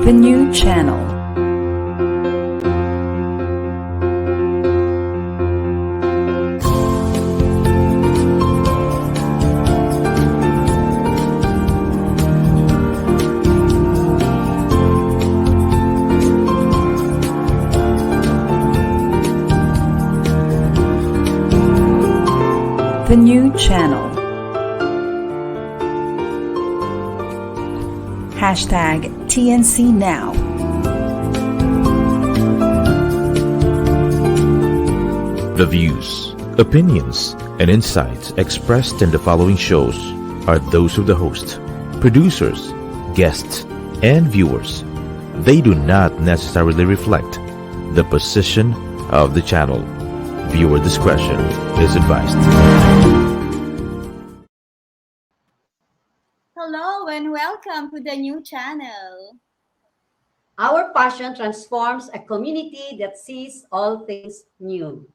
The new channel. The new channel. Hashtag TNC Now. The views, opinions, and insights expressed in the following shows are those of the host, producers, guests, and viewers. They do not necessarily reflect the position of the channel. Viewer discretion is advised. Hello and welcome to the new channel. Our passion transforms a community that sees all things new.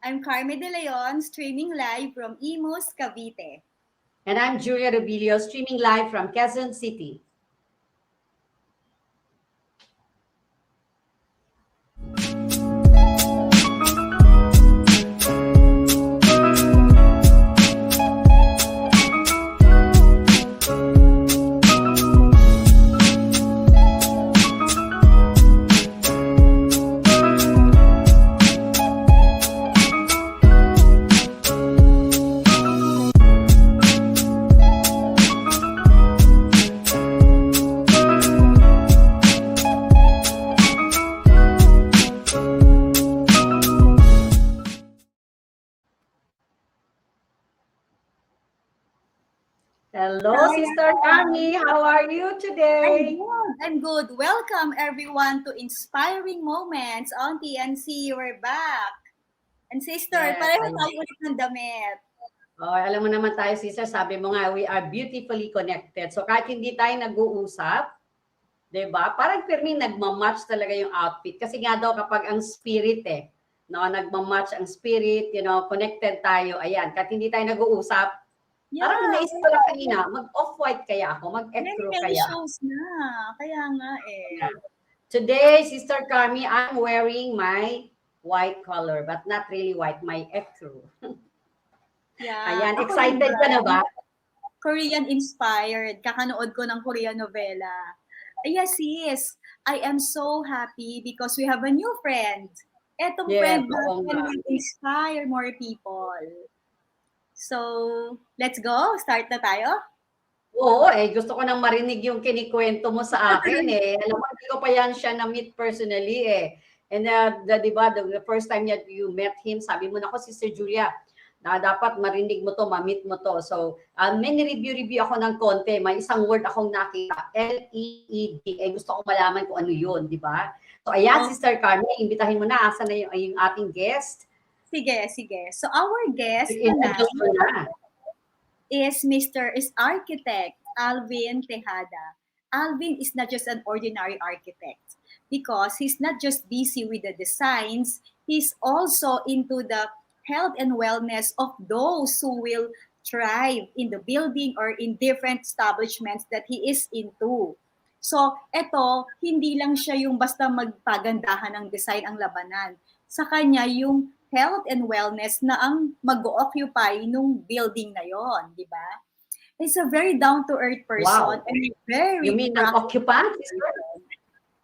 I'm Carmie de Leon, streaming live from Imos, Cavite. And I'm Julia Robillos, streaming live from Quezon City. Hello, Sister Carmie. How are you today? I'm good. Welcome everyone to Inspiring Moments on TNC. We're back. And sister, pareho tayo ulit ng damit. Oh, alam mo naman tayo, sister, sabi mo nga, we are beautifully connected. So kahit hindi tayo nag-uusap, 'di ba? Parang firming nagma-match talaga yung outfit. Kasi nga daw kapag ang spirit no, nagma-match ang spirit, connected tayo. Ayan, kahit hindi tayo nag-uusap, parang naisip ko lang kanina, mag-off-white kaya ako, mag-ecru kaya. Shows na. Kaya nga Yeah. Today, Sister Carmie, I'm wearing my white color, but not really white, my ecru. Yeah. Ayan, excited ka na ba? Korean inspired. Kakanood ko ng Korean novela. Yes, sis. I am so happy because we have a new friend. Etong friend natin will inspire more people. So, let's go. Start na tayo? Oo, gusto ko nang marinig yung kinikwento mo sa akin Alam mo, hindi ko pa yan siya na-meet personally And diba, the first time that you met him, sabi mo na ako, Sister Julia, na dapat marinig mo to, ma-meet mo to. So, may review ako ng konti. May isang word akong nakita, L-E-E-D. Gusto ko malaman kung ano yun, di ba? So, ayan, Sister Carmie, imbitahin mo na. Asa na yung ating guest? Sige. So, our guest is Architect Alvin Tejada. Alvin is not just an ordinary architect because he's not just busy with the designs, he's also into the health and wellness of those who will thrive in the building or in different establishments that he is into. So, eto, hindi lang siya yung basta magpagandahan ng design ang labanan. Sa kanya, yung health and wellness na ang mag-occupy nung building na yon, di ba? He's a very down-to-earth person. Wow. And very you mean ang occupant?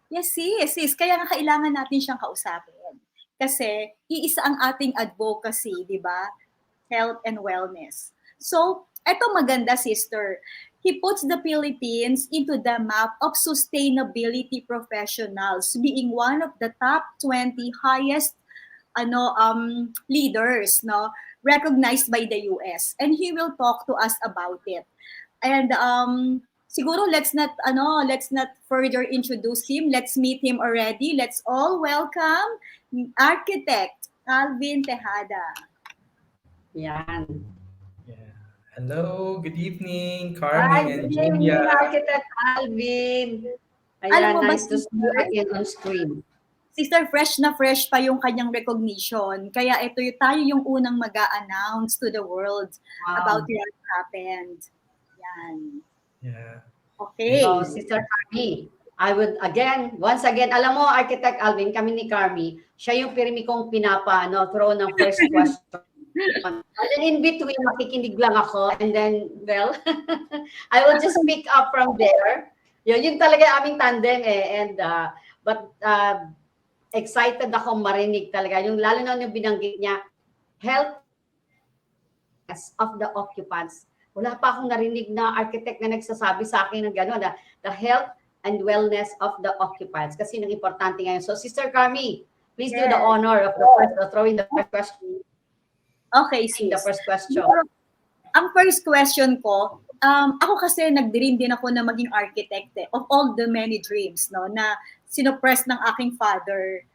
Yes, sis. Kaya nga kailangan natin siyang kausapin. Kasi iisa ang ating advocacy, di ba? Health and wellness. So, eto maganda, sister. He puts the Philippines into the map of sustainability professionals, being one of the top 20 highest leaders, no, recognized by the US. And he will talk to us about it. And siguro let's not further introduce him. Let's meet him already. Let's all welcome Architect Alvin Tejada. Yan. Yeah. Hello, good evening, Carmie and Julia. Architect Alvin. Ayan, nice to see you again on screen. Sister, fresh na fresh pa yung kanyang recognition. Kaya tayo yung unang mag-a-announce to the world about what happened. Yan. Yeah. Okay. So, Sister Carmie, I would once again, alam mo, Architect Alvin, kami ni Carmie, siya yung pirmi kong throw ng first question. And then in between, makikinig lang ako. And then, well, I will just pick up from there. Yun talaga aming tandem eh. And, but excited ako marinig talaga. Yung lalo na yung binanggit niya, health of the occupants. Wala pa akong narinig na architect na nagsasabi sa akin ng gano'n, the health and wellness of the occupants. Kasi nang importante ngayon. So, Sister Carmie, please do the honor of throwing the first question. Okay, sis. The first question. Ang first question ko, ako kasi nag-dream din ako na maging architect of all the many dreams, no, na sinopress ng aking father.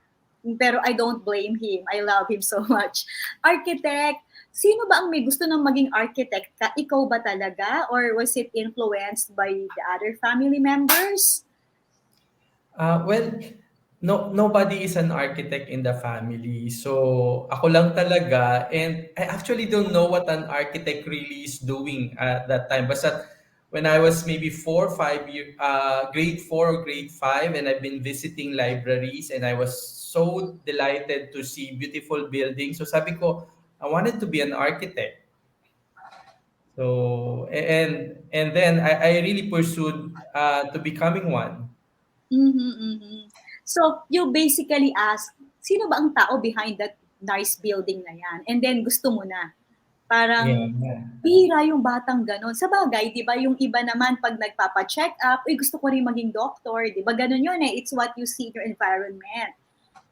Pero I don't blame him. I love him so much. Architect, sino ba ang may gusto ng maging architect ka? Ikaw ba talaga? Or was it influenced by the other family members? Well, nobody is an architect in the family. So, ako lang talaga. And I actually don't know what an architect really is doing at that time. Basta when I was maybe 4, 5 years, grade 4 or grade 5, and I've been visiting libraries, and I was so delighted to see beautiful buildings. So sabi ko, I wanted to be an architect. So, and then I really pursued to becoming one. So, you basically ask, sino ba ang tao behind that nice building na yan? And then, gusto mo na. Parang, bihira yung batang ganon. Sa bagay, di ba, yung iba naman, pag nagpapa-check up, gusto ko rin maging doctor. Di ba, ganon yun eh. It's what you see in your environment.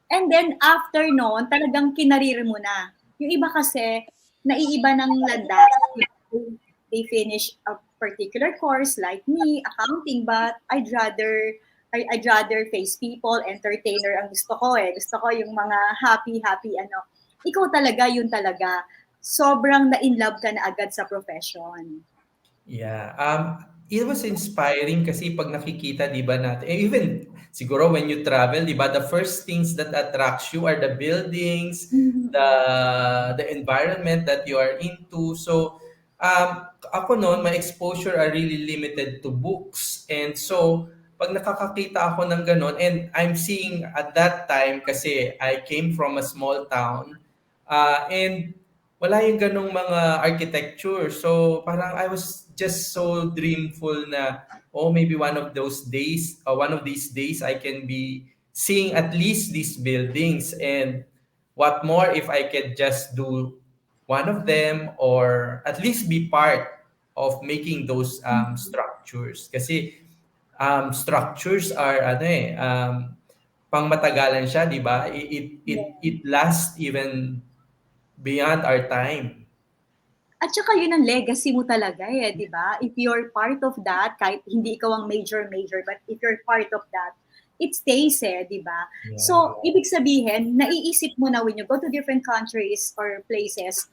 And then, after noon, talagang kinarir mo na. Yung iba kasi, naiiba ng landas. They finish a particular course like me, accounting, but I'd rather face people, entertainer ang gusto ko eh. Gusto ko yung mga happy, ano. Ikaw talaga, yun talaga. Sobrang na-in-love ka na agad sa profession. Yeah. It was inspiring kasi pag nakikita, di ba, natin, even siguro when you travel, di ba, the first things that attracts you are the buildings, the environment that you are into. So, ako noon, my exposure are really limited to books. And so, pag nakakakita ako ng ganon, and I'm seeing at that time, kasi I came from a small town, and wala yung ganong mga architecture. So, parang I was just so dreamful na, maybe one of these days, I can be seeing at least these buildings. And what more if I could just do one of them or at least be part of making those structures. Kasi structures are pangmatagalan siya, di ba? It lasts even beyond our time. At saka yun ang legacy mo talaga eh, di ba? If you're part of that, kahit hindi ikaw ang major, but if you're part of that, it stays eh, di ba? Yeah. So, ibig sabihin, naiisip mo na when you go to different countries or places,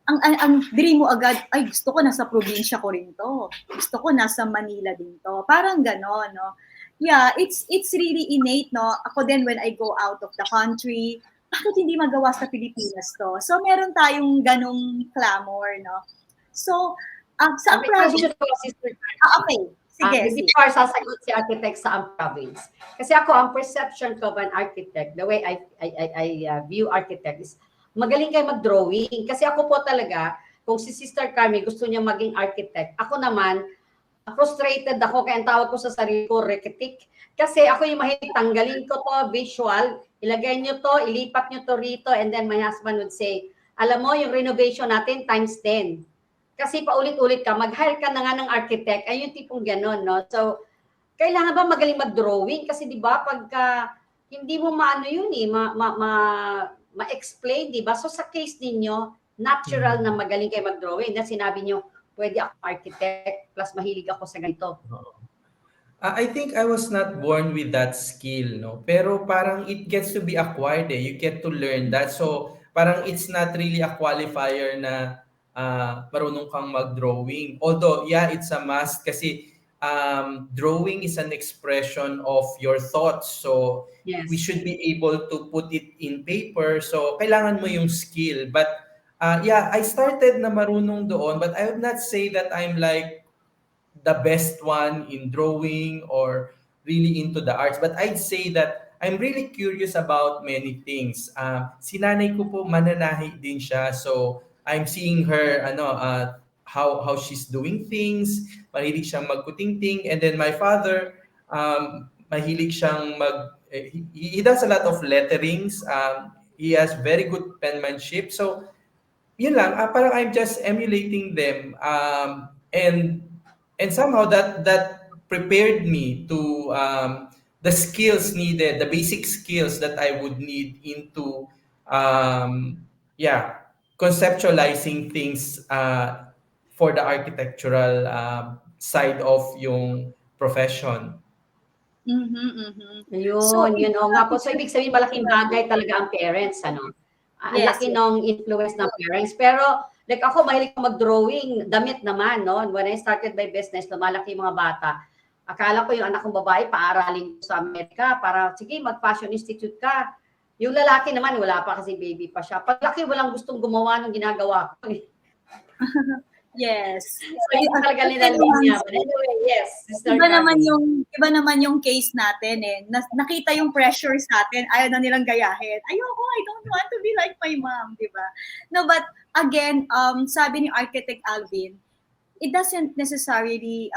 ang dream mo agad, ay gusto ko nasa probinsya ko rin to. Gusto ko nasa Manila din to. Parang gano'n, no? Yeah, it's really innate, no? Ako din when I go out of the country, bakit hindi magawa sa Pilipinas to? So, meron tayong ganong clamor, no? So, sa province... okay. Sige. Before sasagot si architect sa province. Kasi ako, ang perception ko of an architect, the way I view architect is, magaling kayo mag-drawing. Kasi ako po talaga, kung si Sister Carmie gusto niya maging architect, ako naman, frustrated ako, kaya ang tawag ko sa sarili ko, reketik. Kasi ako yung mahilig, tanggalin ko to, visual, ilagay nyo to, ilipat nyo to rito, and then my husband would say, alam mo, yung renovation natin, times 10. Kasi paulit-ulit ka, mag-hire ka na nga ng architect, ay yung tipong gano'n, no? So, kailangan ba magaling mag-drawing? Kasi di ba, pagka hindi mo maano yun eh, ma-explain, di ba? So, sa case ninyo, natural na magaling kayo mag-drawing. Na sinabi nyo, pwede ako architect, plus mahilig ako sa ganito. I think I was not born with that skill, no? Pero parang it gets to be acquired eh. You get to learn that. So, parang it's not really a qualifier na marunong kang mag-drawing. Although, yeah, it's a must kasi drawing is an expression of your thoughts. So, yes, we should be able to put it in paper. So, kailangan mo yung skill. But, yeah, I started na marunong doon, but I would not say that I'm like the best one in drawing or really into the arts. But I'd say that I'm really curious about many things. Si nanay ko po mananahi din siya. So I'm seeing her how she's doing things. Mahilig siyang magkutingting. And then my father, mahilig siyang he does a lot of letterings. He has very good penmanship. So yun lang, parang I'm just emulating them. And somehow that prepared me to the skills needed, the basic skills that I would need into yeah, conceptualizing things for the architectural side of yung profession. Mhm, mhm. So, Yun, yun. O nga po. So, ibig sabihin, malaking bagay talaga ang parents, ano? Ang yes, laki yes. ng influence ng parents. Pero, like ako, mahilig ko mag-drawing. Damit naman, no? When I started my business, lumalaki yung mga bata. Akala ko yung anak kong babae, paaralin ko sa Amerika para, sige, mag-Fashion Institute ka. Yung lalaki naman, wala pa kasi baby pa siya. Paglaki, walang gustong gumawa ng ginagawa ko. Yes. So, yun talaga nila linya. But anyway, yes, Sister Carmie. Iba naman yung case natin eh. Nakita yung pressure sa atin, ayaw na nilang gayahin. Ayoko, I don't want to be like my mom, di ba? No, but again, sabi ni Architect Alvin, it doesn't necessarily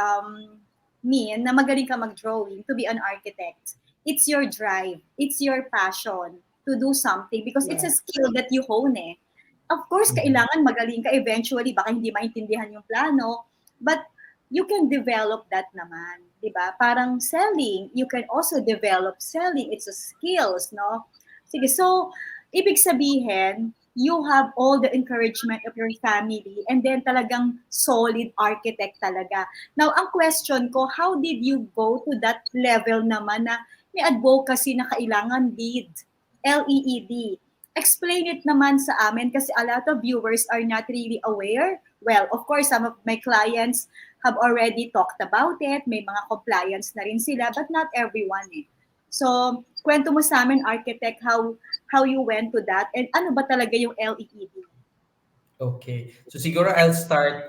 mean na magaling ka mag-drawing to be an architect. It's your drive, it's your passion to do something because it's a skill that you hone eh. Of course, kailangan magaling ka eventually, baka hindi maintindihan yung plano, but you can develop that naman, di ba? Parang selling, you can also develop selling. It's a skills, no? Sige, so, ibig sabihin, you have all the encouragement of your family and then talagang solid architect talaga. Now, ang question ko, how did you go to that level naman na may advocacy na kailangan lead, LEED? Explain it naman sa amin kasi a lot of viewers are not really aware. Well, of course, some of my clients have already talked about it. May mga compliance na rin sila, but not everyone eh. So, kwento mo sa amin, Architect, how you went to that and ano ba talaga yung LEED? Okay. So siguro I'll start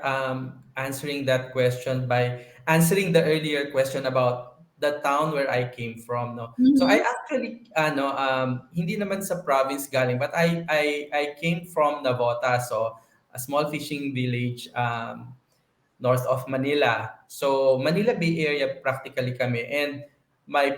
answering that question by answering the earlier question about the town where I came from, no. So I actually hindi naman sa province galing, but I came from Navota, so a small fishing village north of Manila. So Manila Bay Area practically kami, and my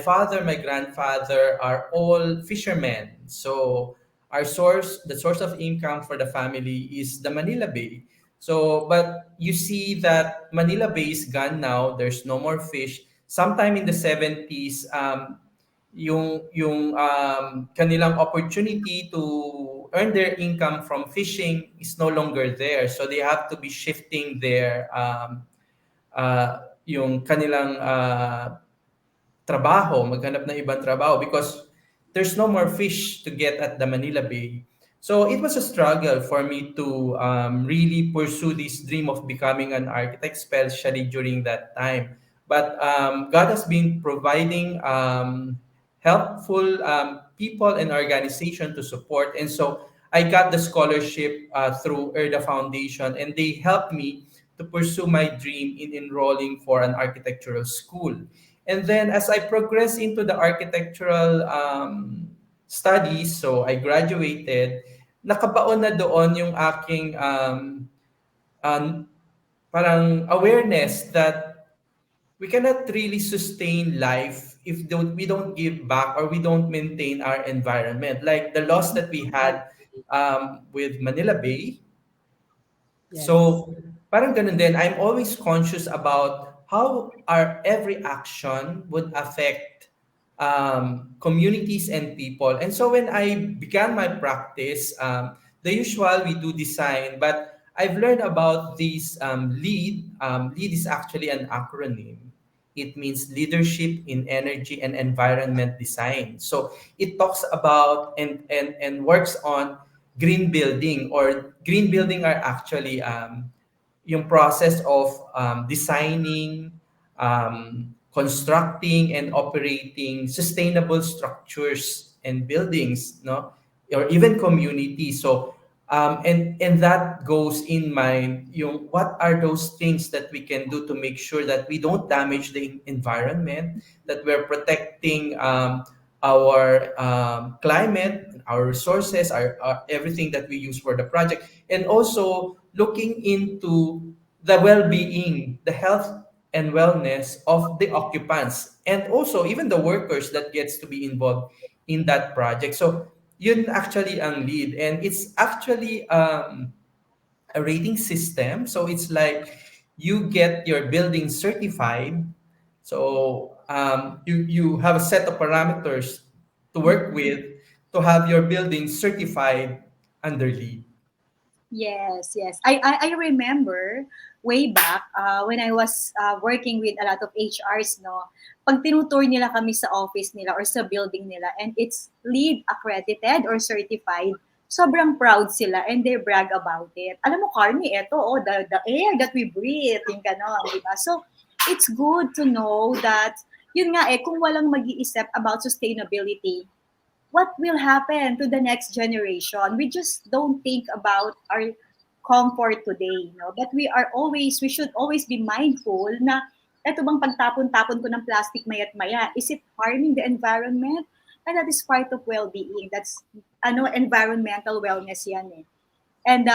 father, my grandfather are all fishermen. So the source of income for the family is the Manila Bay. So, but you see that Manila Bay is gone now. There's no more fish. Sometime in the 70s, yung kanilang opportunity to earn their income from fishing is no longer there. So they have to be shifting their yung kanilang trabaho, maghanap ng ibang trabaho because there's no more fish to get at the Manila Bay. So it was a struggle for me to really pursue this dream of becoming an architect, especially during that time. But God has been providing helpful people and organization to support. And so I got the scholarship through ERDA Foundation, and they helped me to pursue my dream in enrolling for an architectural school. And then as I progressed into the architectural studies, so I graduated, nakabaon na doon yung aking parang awareness that we cannot really sustain life if we don't give back or we don't maintain our environment. Like the loss that we had with Manila Bay. So parang ganun din, I'm always conscious about how our every action would affect communities and people. And so when I began my practice, the usual we do design, but I've learned about this LEED. LEED is actually an acronym. It means Leadership in Energy and Environment Design. So it talks about and works on green building, or green building are actually yung process of designing, constructing and operating sustainable structures and buildings, no, or even communities. So And that goes in mind yung what are those things that we can do to make sure that we don't damage the environment, that we're protecting our climate, our resources, our everything that we use for the project, and also looking into the well-being, the health and wellness of the occupants, and also even the workers that gets to be involved in that project. So yun actually ang lead, and it's actually a rating system. So it's like you get your building certified. So you have a set of parameters to work with to have your building certified under LEED. Yes, yes. I remember way back when I was working with a lot of HRs, no, pag tinutour nila kami sa office nila or sa building nila and it's LEED accredited or certified, sobrang proud sila and they brag about it. Alam mo, Carmi, eto, oh, the air that we breathe, yung ganon, di ba? So, it's good to know that, yun nga kung walang mag-iisip about sustainability, what will happen to the next generation? We just don't think about our comfort today, no? But we should always be mindful na eto bang pagtapon-tapon ko ng plastic mayat maya, is it harming the environment? And that is part of well-being. That's environmental wellness yan eh. And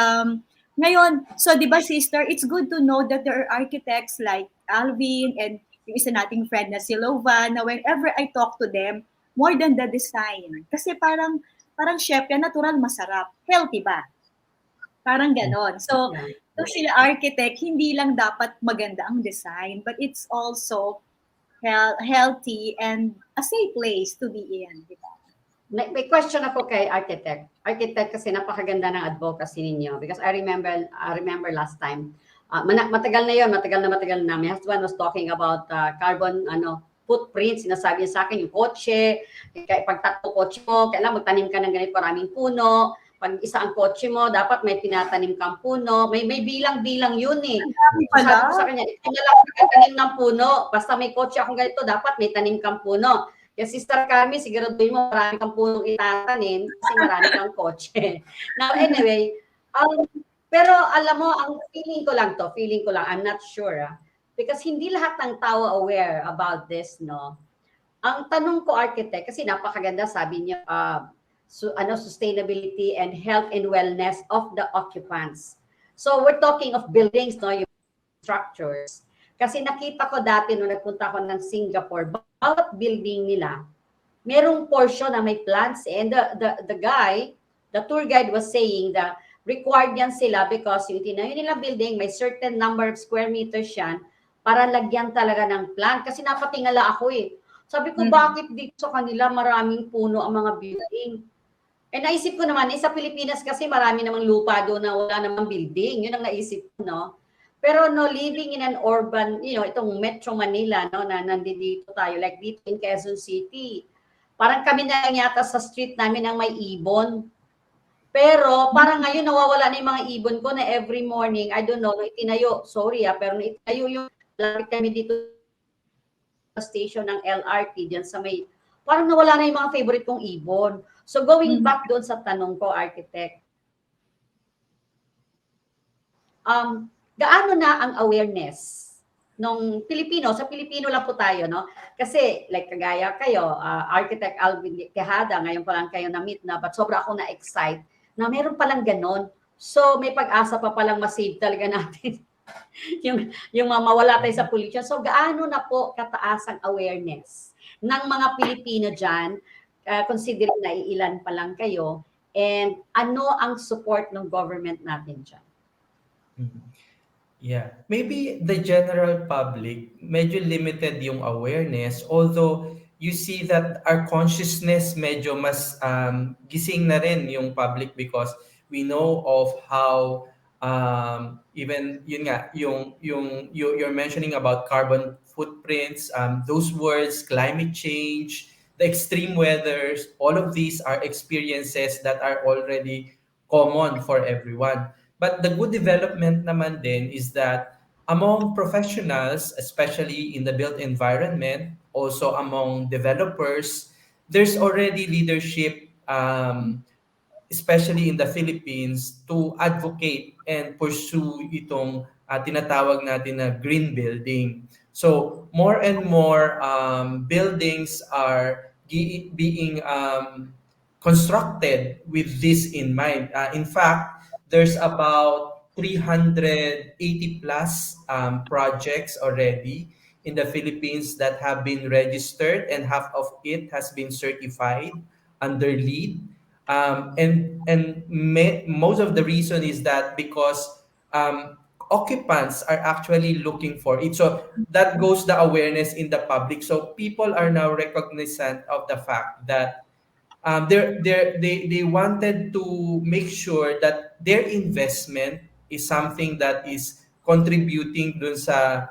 ngayon, so di ba sister, it's good to know that there are architects like Alvin and yung isa nating friend na si Lovan, na whenever I talk to them, more than the design. Kasi parang chef yan, natural, masarap. Healthy ba? Parang ganon. So, kung sila architect, hindi lang dapat maganda ang design, but it's also healthy and a safe place to be in. Di ba? May question ako kay Architect. Architect, kasi napakaganda ng advocacy ninyo. Because I remember last time, matagal na. My husband was talking about carbon footprint. Sinasabi niya sa akin yung kotse, pag 3 kotse mo, kailangan magtanim ka ng ganito maraming puno. Pag isa ang kotse mo, dapat may pinatanim kang puno. May bilang-bilang yun eh. Sabi ko sa kanya, ito na lang tanim ng puno. Basta may kotse akong ganito, dapat may tanim kang puno. Kaya Sister Carmie, siguraduhin mo marami kang punong itatanim kasi marami kang kotse. Now anyway, pero alam mo, ang feeling ko lang, I'm not sure. Because hindi lahat ng tao aware about this, no? Ang tanong ko, Architect, kasi napakaganda, sabi niyo, sustainability and health and wellness of the occupants. So we're talking of buildings, no, yung structures. Kasi nakita ko dati nung nagpunta ako ng Singapore, bawat building nila, merong portion na may plants. And the tour guide was saying that required yan sila because yung tinayo nila building, may certain number of square meters yan para lagyan talaga ng plant. Kasi napatingala ako eh. Sabi ko, bakit dito sa kanila maraming puno ang mga building? Eh naisip ko naman, sa Pilipinas kasi marami namang lupa doon na wala namang building. Yun ang naisip ko, no? Pero no, living in an urban, itong Metro Manila, no, na nandito tayo, like dito in Quezon City. Parang kami na lang yata sa street namin ang may ibon. Pero parang ngayon nawawala na yung mga ibon ko na every morning, I don't know, itinayo, sorry pero itinayo yung lapit kami dito sa station ng LRT, diyan sa may, parang nawala na yung mga favorite kong ibon. So going back doon sa tanong ko, Architect, gaano na ang awareness nung Pilipino? Sa Pilipino lang po tayo, no? Kasi like kagaya kayo, Architect Alvin Tejada, ngayon pa lang kayo na-meet na, but sobra ako na-excite na meron palang ganon. So may pag-asa pa palang masave talaga natin yung mawala tayo sa pollution. So gaano na po kataas ang awareness ng mga Pilipino dyan, considering na iilan pa lang kayo, and ano ang support ng government natin dyan? Yeah. Maybe the general public, medyo limited yung awareness, although you see that our consciousness medyo mas gising na rin yung public because we know of how even yun nga you're mentioning about carbon footprints, those words, climate change, the extreme weathers, all of these are experiences that are already common for everyone. But the good development naman din is that among professionals, especially in the built environment, also among developers, there's already leadership especially in the Philippines, to advocate and pursue itong tinatawag natin na green building. So more and more buildings are being constructed with this in mind. In fact, there's about 380 plus projects already in the Philippines that have been registered, and half of it has been certified under LEED. Most of the reason is that because occupants are actually looking for it. So that goes the awareness in the public. So people are now recognizant of the fact that they wanted to make sure that their investment is something that is contributing dun sa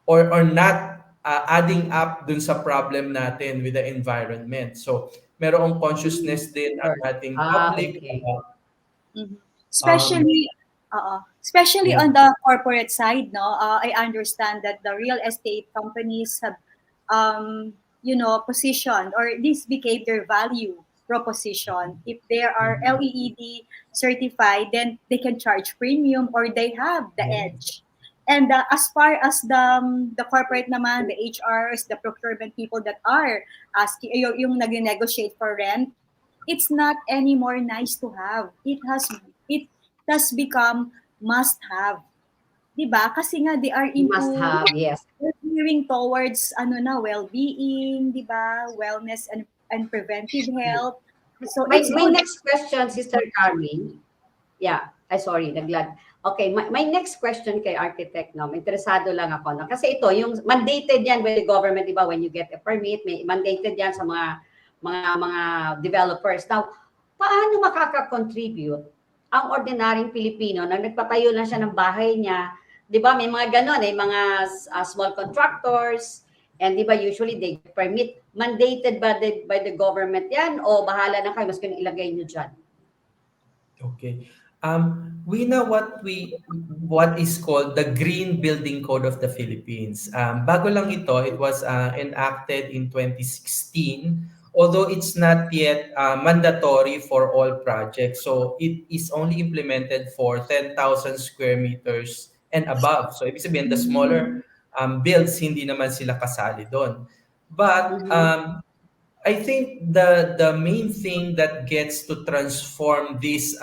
or not adding up dun sa problem natin with the environment. So merong consciousness din ang Sure. ating public Okay. about Mhm. um, Especially yeah. on the corporate side, no, I understand that the real estate companies have, positioned, or this became their value proposition. If they are LEED certified, then they can charge premium, or they have the edge. And as far as the corporate naman, the HRs, the procurement people that are asking, yung nag-negotiate for rent, it's not anymore nice to have. It has become must have. 'Di ba? Kasi nga they are You must into have, yes. they're gearing towards well-being, 'di ba? Wellness and preventive health. So My it's my good. next question, Sister Carmie. Yeah, ay sorry, naglag. Okay, my next question kay Architect, no, interesado lang ako, no? Kasi ito, yung mandated yan by the government, di ba, when you get a permit, may mandated yan sa mga developers. Now, paano makaka-contribute ang ordinaryong Pilipino na nagpatayo lang siya ng bahay niya? Di ba, may mga ganon, mga small contractors, and di ba, usually they get permit. Mandated by the government yan, o bahala na kayo, mas kung ilagay nyo dyan? Okay. We know what is called the Green Building Code of the Philippines. Bago lang ito, it was enacted in 2016, although it's not yet mandatory for all projects. So it is only implemented for 10,000 square meters and above. So ibig sabihin, the smaller builds, hindi naman sila kasali doon. But I think the main thing that gets to transform these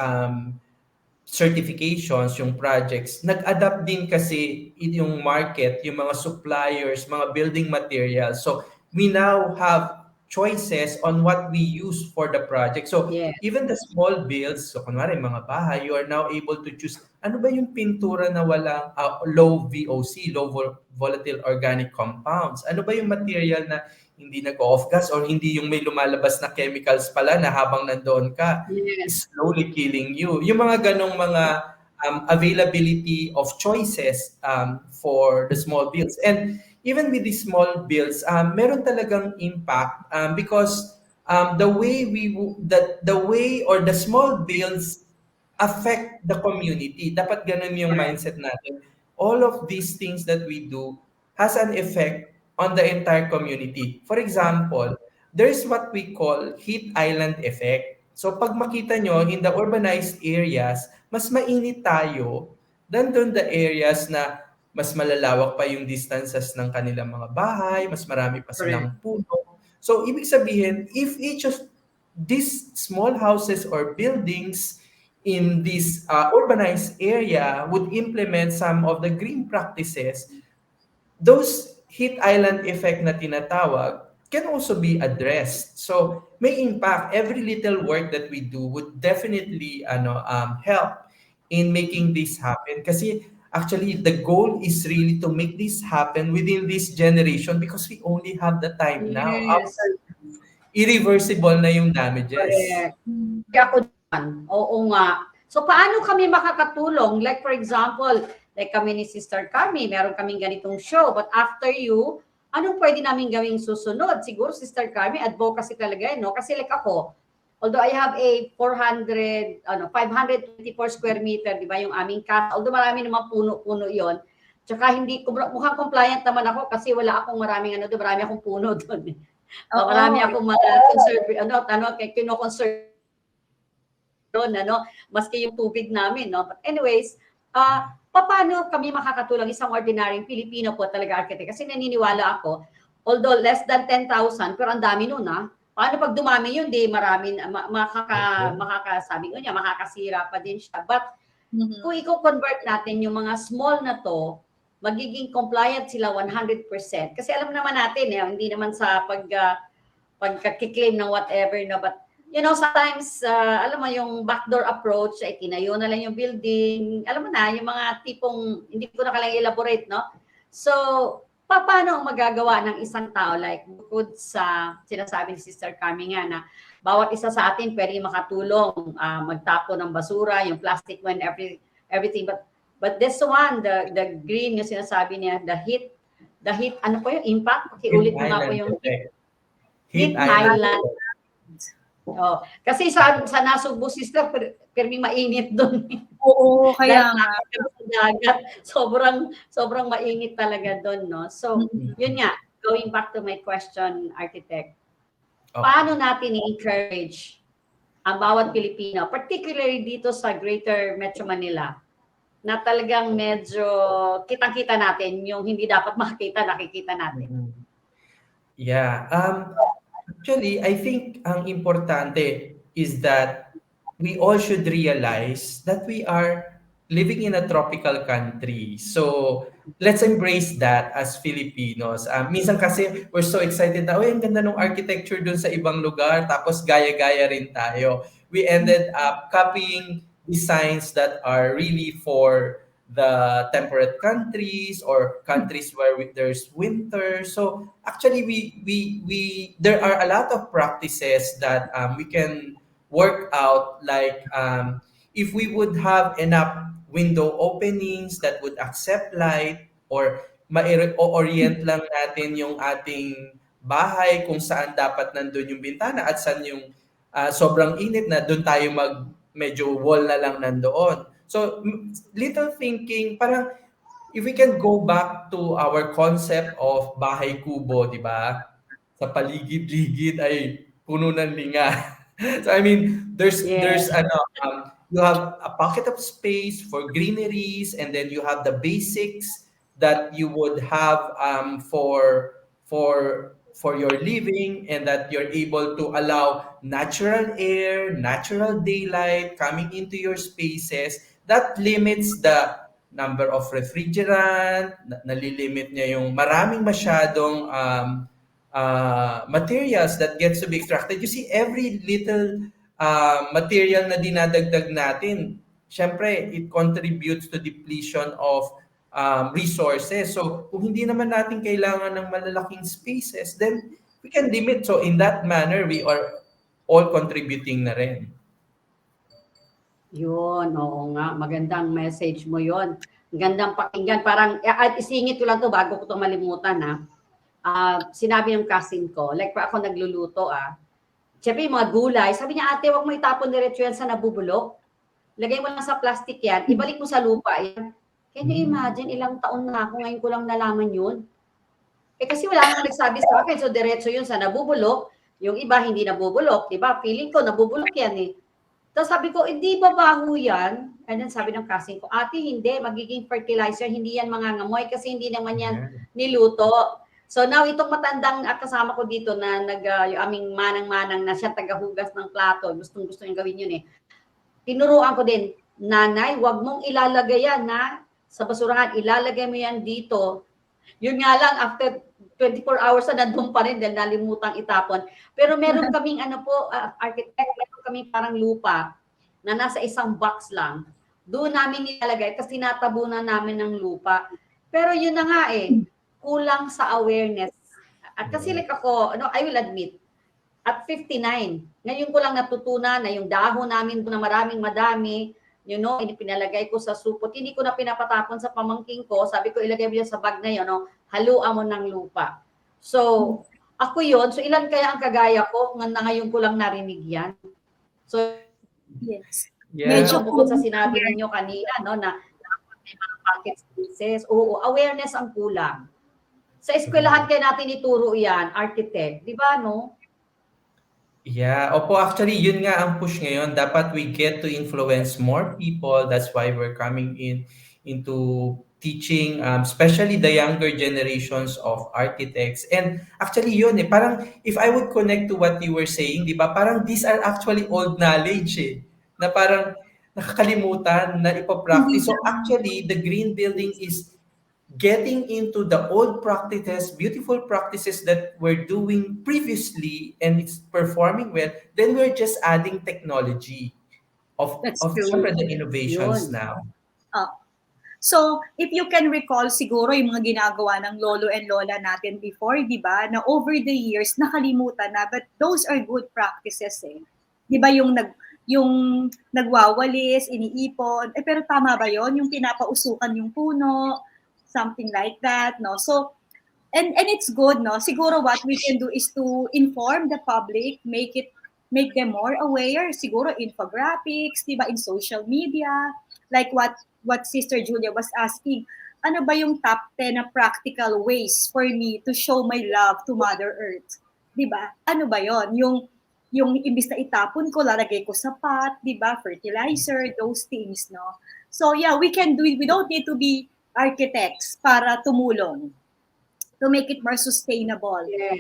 certifications, yung projects, nag-adapt din kasi yung market, yung mga suppliers, mga building materials. So we now have choices on what we use for the project. So Yes. even the small builds, so kunwari mga bahay, you are now able to choose ano ba yung pintura na walang low VOC, low volatile organic compounds. Ano ba yung material na hindi nag-off gas or hindi yung may lumalabas na chemicals pala na habang nandoon ka, Yes. slowly killing you. Yung mga ganong mga availability of choices for the small builds. And even with these small builds, meron talagang impact because the way or the small builds affect the community. Dapat ganun yung Correct. mindset natin. All of these things that we do has an effect on the entire community. For example, there's what we call heat island effect. So pag makita nyo, in the urbanized areas, mas mainit tayo than doon the areas na mas malalawak pa yung distances ng kanilang mga bahay, mas marami pa Correct. silang puno. So ibig sabihin, if each of these small houses or buildings in this urbanized area would implement some of the green practices, those heat island effect na tinatawag can also be addressed. So may impact. Every little work that we do would definitely help in making this happen. Kasi actually the goal is really to make this happen within this generation because we only have the time now. Yes. After, irreversible na yung damages. Correct. Kaya ako naman, oo nga. So, paano kami makakatulong? Like, for example, like kami ni Sister Carmie, meron kaming ganitong show. But after you, anong pwede namin gawing susunod? Siguro, Sister Carmie, advocacy talaga, no? Kasi like ako, although I have a 524 square meter, di ba, yung aming casa. Although marami naman puno-puno yon. Tsaka hindi, mukhang compliant naman ako kasi wala akong maraming marami akong puno doon. Marami akong mga kino-conserve. doon, maski yung tubig namin, no? But anyways, paano kami makakatulong isang ordinaryong Pilipino po talaga architect? Kasi naniniwala ako, although less than 10,000, pero ang dami nun, Paano pag dumami yun, di marami, sabi ko niya, makakasira pa din siya. But kung i-convert natin yung mga small na to, magiging compliant sila 100%. Kasi alam naman natin, hindi naman sa pagka-claim ng whatever, no? But, sometimes, alam mo, yung backdoor approach, ay tinayo na lang yung building. Alam mo na, yung mga tipong, hindi ko na kailangan elaborate, no? So, paano ang magagawa ng isang tao, like, bukod sa sinasabi ni Sister Carmie nga na, bawat isa sa atin pwede makatulong, magtapo ng basura, yung plastic when everything. But this one, the green, yung sinasabi niya, the heat, ano po yung impact? Ulit mo nga po yung heat island. Oh, kasi sa Nasugbu, sister, permi mainit doon. Oo, kaya nga. Sobrang mainit talaga doon, no? So, yun nga, going back to my question, architect, paano natin i-encourage ang bawat Pilipino, particularly dito sa Greater Metro Manila, na talagang medyo kitang-kita natin yung hindi dapat makita, nakikita natin? Yeah. Actually, I think ang importante is that we all should realize that we are living in a tropical country. So, let's embrace that as Filipinos. Minsan kasi we're so excited na, ang ganda ng architecture dun sa ibang lugar, tapos gaya-gaya rin tayo. We ended up copying designs that are really for the temperate countries or countries where there's winter. So actually, we there are a lot of practices that we can work out. Like if we would have enough window openings that would accept light, or ma-orient lang natin yung ating bahay kung saan dapat nandun yung bintana at saan yung sobrang init na doon tayo medyo wall na lang nandoon. So, little thinking, parang if we can go back to our concept of bahay kubo, di ba? Sa paligid-ligid ay puno ng linga. So, I mean, there's you have a pocket of space for greeneries, and then you have the basics that you would have for your living, and that you're able to allow natural air, natural daylight coming into your spaces. That limits the number of refrigerant, nalilimit niya yung maraming masyadong materials that gets to be extracted. You see, every little material na dinadagdag natin, syempre, it contributes to depletion of resources. So, kung hindi naman natin kailangan ng malalaking spaces, then we can limit. So, in that manner, we are all contributing na rin. Yun, oo nga. Magandang message mo yun. Gandang pakinggan. Parang, isingit ko lang to bago ko ito malimutan, sinabi ng cousin ko, like pa ako nagluluto, siyempre yung mga gulay, sabi niya, ate, wag mo itapon diretso yan sa nabubulok. Lagay mo lang sa plastic yan, ibalik mo sa lupa yan. Can you imagine, ilang taon na ako, ngayon ko lang nalaman yun. Kasi wala nang nagsabi sa akin, so diretso yun sa nabubulok, yung iba hindi nabubulok, di ba? Feeling ko, nabubulok yan eh. Tapos sabi ko, hindi ba baho yan? And then sabi ng cousin ko, ate, hindi, magiging fertilizer, hindi yan mangangamoy kasi hindi naman yan niluto. So now, itong matandang kasama ko dito na yung aming manang-manang na siya tagahugas ng plato, gustong-gusto niyang gawin yun eh. Tinuruan ko din, nanay, wag mong ilalagay yan sa basurahan, ilalagay mo yan dito. Yun nga lang, after 24 hours na nandun pa rin dahil nalimutang itapon. Pero meron kaming architect, meron kaming parang lupa na nasa isang box lang. Doon namin nilalagay kasi tinatabunan namin ng lupa. Pero yun na nga kulang sa awareness. At kasi like ako, I will admit, at 59, ngayon ko lang natutunan na yung dahon namin na madami, pinalagay ko sa supot. Hindi ko na pinapatapon sa pamangking ko. Sabi ko, ilagay mo sa bag na yun, haluan mo ng lupa. So, ako yun. So, ilan kaya ang kagaya ko? Ngayon ko lang narinig yan. So, Yes. Medyo bukod sa sinabi ninyo kanina, na may mga pocket spaces. Oo, awareness ang kulang. Sa eskwelahan kaya natin ituro yan, architect. Di ba, no? Yeah, opo, actually, yun nga ang push ngayon. Dapat we get to influence more people. That's why we're coming into teaching, especially the younger generations of architects. And actually, yun eh, parang if I would connect to what you were saying, di ba, parang these are actually old knowledge eh, na parang nakakalimutan na Hindi ipapractice. na. So actually, the green building is getting into the old practices, beautiful practices that we're doing previously and it's performing well, then we're just adding technology That's of true. syempre the innovations Yun. now. Ah, so, if you can recall siguro yung mga ginagawa ng lolo and lola natin before, di ba, na over the years, nakalimutan na, but those are good practices eh. Di ba yung nagwawalis, iniipon, pero tama ba yon? Yung pinapausukan yung puno, something like that, no? So, and it's good, no? Siguro what we can do is to inform the public, make them more aware. Siguro infographics, di ba, in social media, like what Sister Julia was asking. Ano ba yung top 10 na practical ways for me to show my love to Mother Earth? Di ba? Ano ba yon? Yung imbis na itapon ko, lalagay ko sa pot, di ba? Fertilizer, those things, no? So yeah, we can do it. We don't need to be architects para tumulong to make it more sustainable. Yes.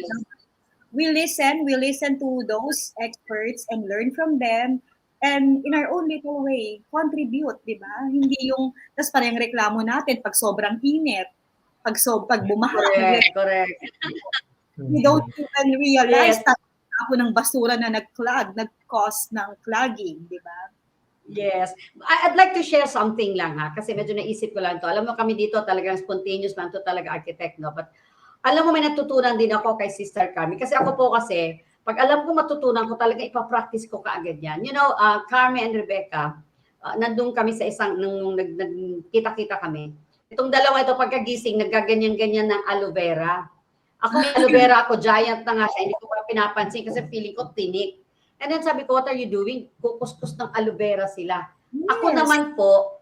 We listen to those experts and learn from them and in our own little way, contribute, di ba? Hindi yung, tas parang reklamo natin pag sobrang init, pag bumaha, Correct, correct. we don't even realize Yes. na ako ng basura na nag-cause ng clogging, di ba? Yes. I'd like to share something lang ha, kasi medyo naisip ko lang to. Alam mo kami dito talagang spontaneous man to talaga architect, no? But alam mo may natutunan din ako kay Sister Carmie. Kasi ako po kasi, pag alam ko matutunan ko talaga, ipapractice ko kaagad yan. You know, Carmie and Rebecca, nandun kami sa isang, nung nagkita-kita kami. Itong dalawa ito, pagkagising, naggaganyan-ganyan ng aloe vera. Ako may aloe vera ako, giant na nga siya, hindi ko pa pinapansin kasi feeling ko tinik. And then sabi ko, what are you doing? Kukuskus ng aloe vera sila. Ako Yes. naman po,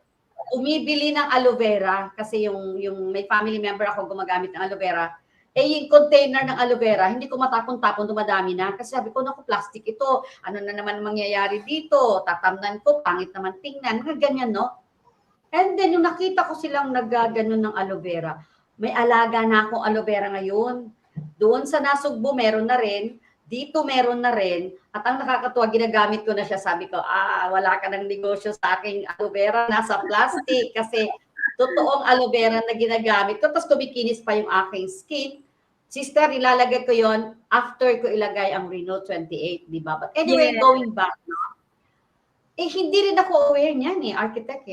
umibili ng aloe vera kasi yung may family member ako gumagamit ng aloe vera. Eh, yung container ng aloe vera, hindi ko matapon-tapon, dumadami na. Kasi sabi ko, naku, plastic ito. Ano na naman mangyayari dito? Tatamnan ko, pangit naman tingnan. Mga ganyan, no? And then, yung nakita ko silang naggaganon ng aloe vera, may alaga na akong aloe vera ngayon. Doon sa Nasugbo, meron na rin. Dito meron na rin. At ang nakakatuwa, ginagamit ko na siya. Sabi ko, wala ka ng negosyo sa aking aloe vera. Nasa plastic. Kasi totoong aloe vera na ginagamit ko. Tapos kumikinis pa yung aking skin. Sister, ilalagay ko yon after ko ilagay ang Reno 28, di ba? But anyway, Yes. going back, hindi rin ako aware niyan architect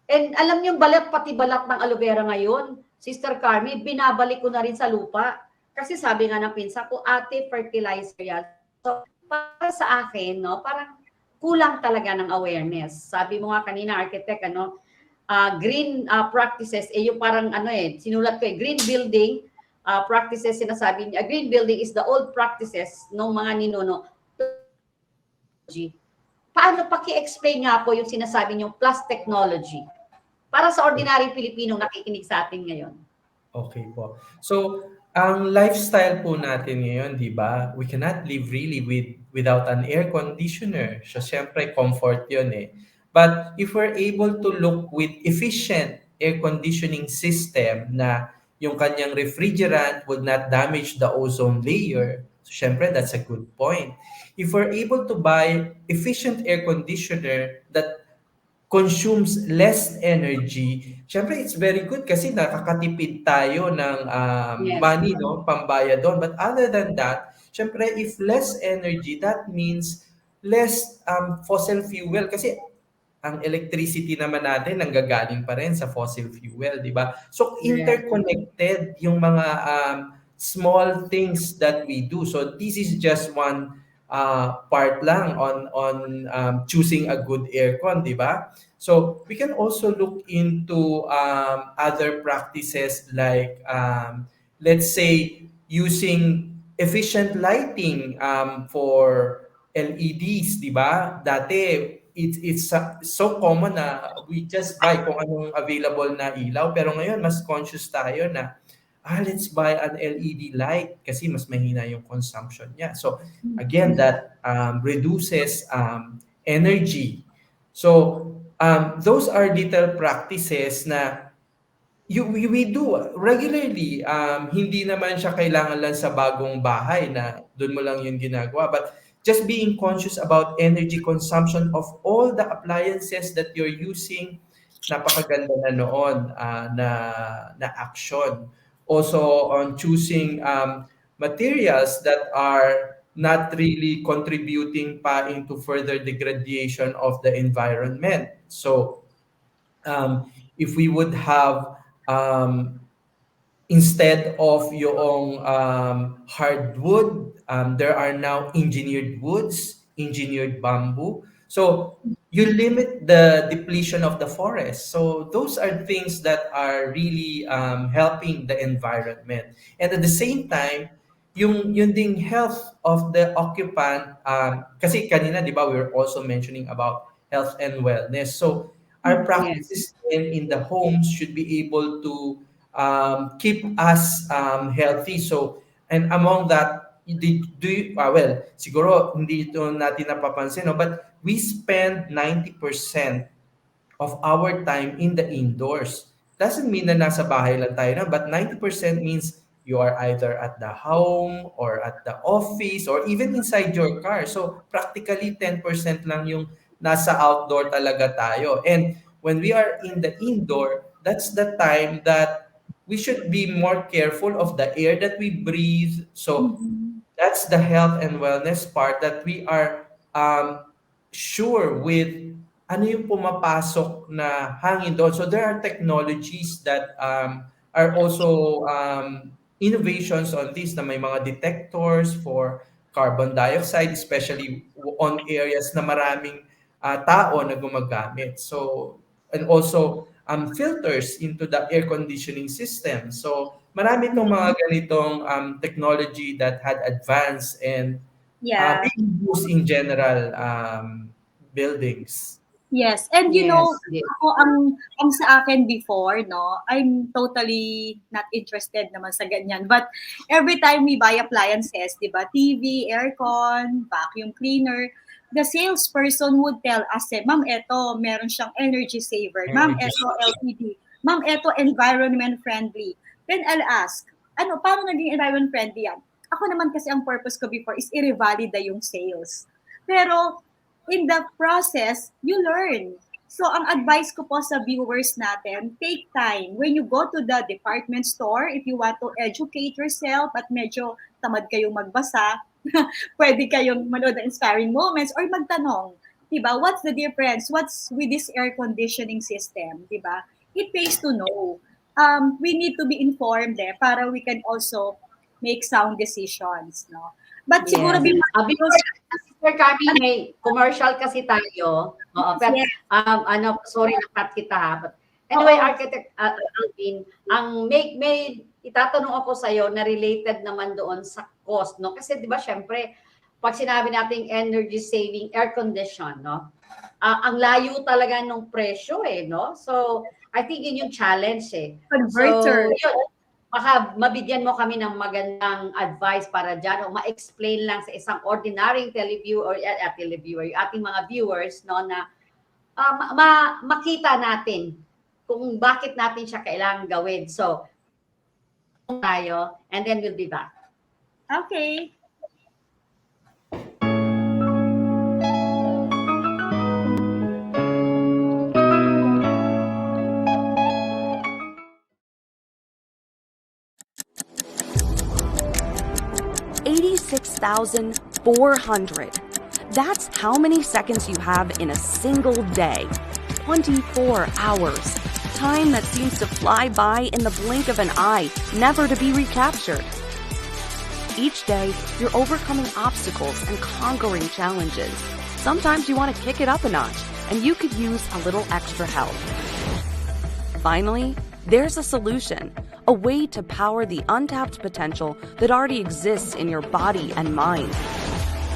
And alam niyo, pati balat ng aloe vera ngayon, Sister Carmie, binabalik ko na rin sa lupa. Kasi sabi nga ng pinsa ko, ate, fertilizer yan. So, para sa akin, no, parang kulang talaga ng awareness. Sabi mo nga kanina, architect, green practices, yung parang sinulat ko green building practices, sinasabi niya, green building is the old practices ng mga ninuno. Paano paki-explain nga po yung sinasabi niyong plus technology para sa ordinary Pilipinong nakikinig sa atin ngayon? Okay po. So, ang lifestyle po natin ngayon, di ba? We cannot live really without an air conditioner. So, syempre, comfort yun eh. But if we're able to look with efficient air conditioning system na yung kanyang refrigerant would not damage the ozone layer, so syempre, that's a good point. If we're able to buy efficient air conditioner that consumes less energy, syempre it's very good kasi nakakatipid tayo ng Yes. money, no, pambayad doon. But other than that, syempre if less energy, that means less fossil fuel kasi ang electricity naman natin nanggagaling pa rin sa fossil fuel, di ba? So Yes. interconnected yung mga small things that we do. So this is just one part lang on choosing a good aircon, di ba? So we can also look into other practices like let's say using efficient lighting for LEDs, di ba? Dati it's so common na we just buy kung anong available na ilaw, pero ngayon mas conscious tayo na let's buy an LED light kasi mas mahina yung consumption niya. So again, that reduces energy. So those are little practices na we do regularly. Hindi naman siya kailangan lang sa bagong bahay na doon mo lang yung ginagawa. But just being conscious about energy consumption of all the appliances that you're using, napakaganda na noon na action. Also on choosing materials that are not really contributing pa into further degradation of the environment. So if we would have instead of yung hardwood, there are now engineered woods, engineered bamboo. So you limit the depletion of the forest. So those are things that are really helping the environment. And at the same time, yung ding health of the occupant, kasi kanina, di ba, we were also mentioning about health and wellness. So our practices in the homes should be able to keep us healthy. So, and among that, well, siguro hindi ito natin napapansin, no? But we spend 90% of our time in the indoors. Doesn't mean na nasa bahay lang tayo na, but 90% means you are either at the home or at the office or even inside your car. So practically 10% lang yung nasa outdoor talaga tayo. And when we are in the indoor, that's the time that we should be more careful of the air that we breathe. So that's the health and wellness part that we are sure with ano yung pumapasok na hangin doon. So there are technologies that are also innovations on this na may mga detectors for carbon dioxide, especially on areas na maraming tao na gumagamit. So, and also filters into the air conditioning system. So marami itong mga ganitong technology that had advanced and being used in general buildings. Yes. And you know, yes. ako ang sa akin before, no, I'm totally not interested naman sa ganyan. But every time we buy appliances, di ba, TV, aircon, vacuum cleaner, the salesperson would tell us, ma'am, eto, meron siyang energy saver. Ma'am, eto, LPD. Ma'am, eto, environment friendly. Then I'll ask, paano naging environment friendly yan? Ako naman kasi ang purpose ko before is i-revalida yung sales. Pero in the process, you learn. So, ang advice ko po sa viewers natin, take time. When you go to the department store, if you want to educate yourself at medyo tamad kayong magbasa, pwede kayong manood ng inspiring moments or magtanong, diba, what's the difference? What's with this air conditioning system? Diba? It pays to know. We need to be informed para we can also make sound decisions. No? But siguro, Sir Carmie, may commercial kasi tayo. But, sorry na-cut kita ha. But anyway, Architect Alvin, may itatanong ako sa'yo na related naman doon sa cost, no? Kasi di ba, syempre, pag sinabi nating energy saving air condition, no? Ang layo talaga ng presyo no? So, I think yun yung challenge Converter. So, yun, baka mabigyan mo kami ng magandang advice para dyan o ma-explain lang sa isang ordinary televiewer, yung ating mga viewers, no, na makita natin kung bakit natin siya kailangan gawin. So, tayo, and then we'll be back. Okay. $86,400. That's how many seconds you have in a single day. 24 hours. Time that seems to fly by in the blink of an eye, never to be recaptured. Each day, you're overcoming obstacles and conquering challenges. Sometimes you want to kick it up a notch, and you could use a little extra help. Finally, there's a solution. A way to power the untapped potential that already exists in your body and mind.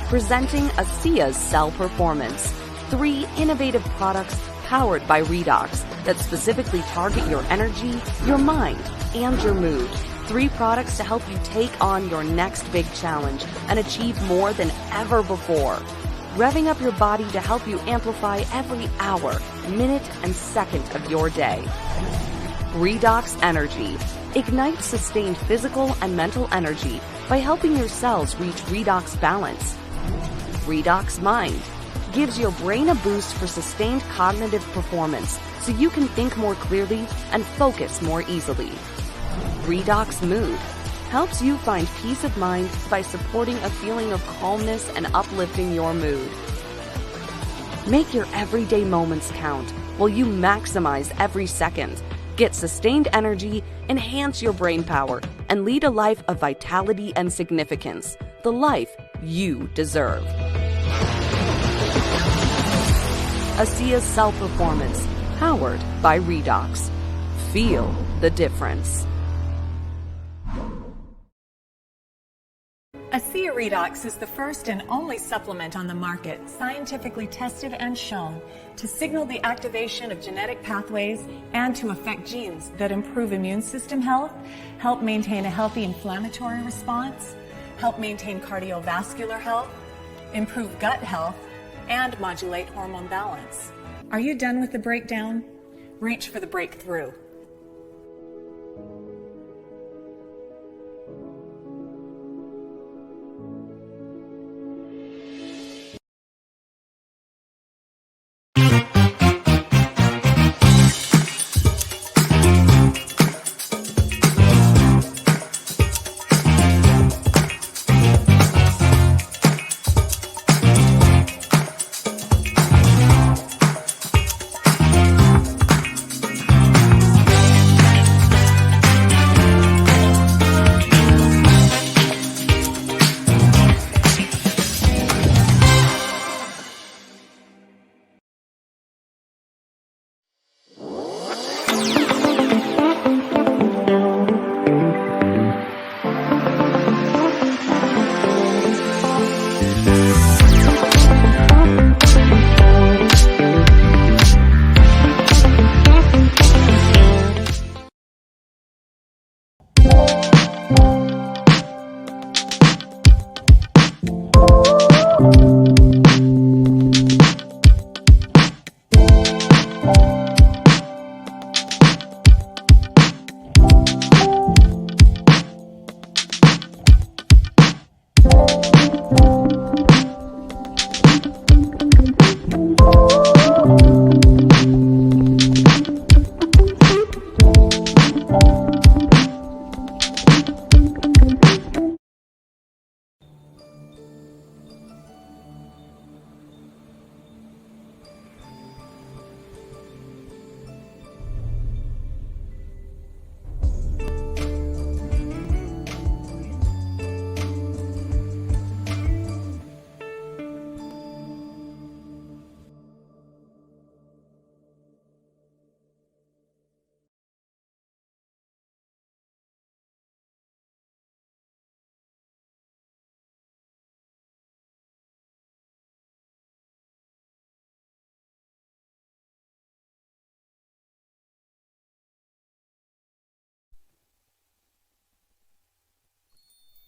Presenting ASEA's Cell Performance, 3 innovative products powered by Redox that specifically target your energy, your mind, and your mood. 3 products to help you take on your next big challenge and achieve more than ever before. Revving up your body to help you amplify every hour, minute, and second of your day. Redox Energy ignites sustained physical and mental energy by helping your cells reach redox balance. Redox Mind gives your brain a boost for sustained cognitive performance so you can think more clearly and focus more easily. Redox Mood helps you find peace of mind by supporting a feeling of calmness and uplifting your mood. Make your everyday moments count while you maximize every second. Get sustained energy, enhance your brain power, and lead a life of vitality and significance, the life you deserve. ASEA's Cell Performance, powered by Redox. Feel the difference. ASEA Redox is the first and only supplement on the market scientifically tested and shown to signal the activation of genetic pathways and to affect genes that improve immune system health, help maintain a healthy inflammatory response, help maintain cardiovascular health, improve gut health, and modulate hormone balance. Are you done with the breakdown? Reach for the breakthrough.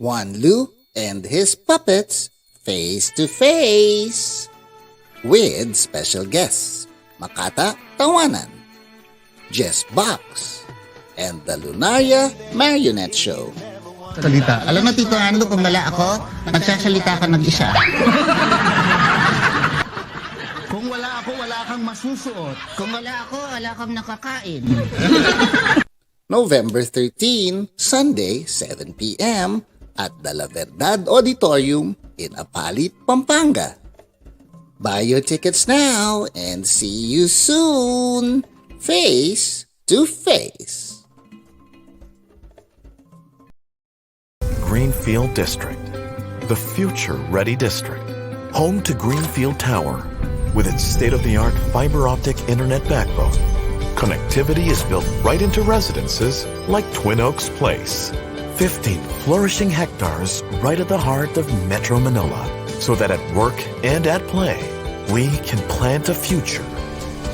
Juan Lu and his puppets face to face with special guests Makata Tawanan, Jess Box, and the Lunaria Marionette Show. Salita. Alam mo, Tito Ando, kung wala ako, nagsasalita ka nag-isa. Kung wala ako, wala kang masusuot. Kung wala ako, wala kang nakakain. November 13, Sunday, 7 p.m. at the La Verdad Auditorium in Apalit, Pampanga. Buy your tickets now and see you soon, face to face. Greenfield District, the future-ready district, home to Greenfield Tower, with its state-of-the-art fiber-optic internet backbone. Connectivity is built right into residences like Twin Oaks Place. 15 flourishing hectares right at the heart of Metro Manila, so that at work and at play, we can plant a future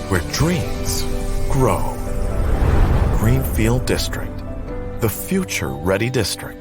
where dreams grow. Greenfield District, the Future Ready District.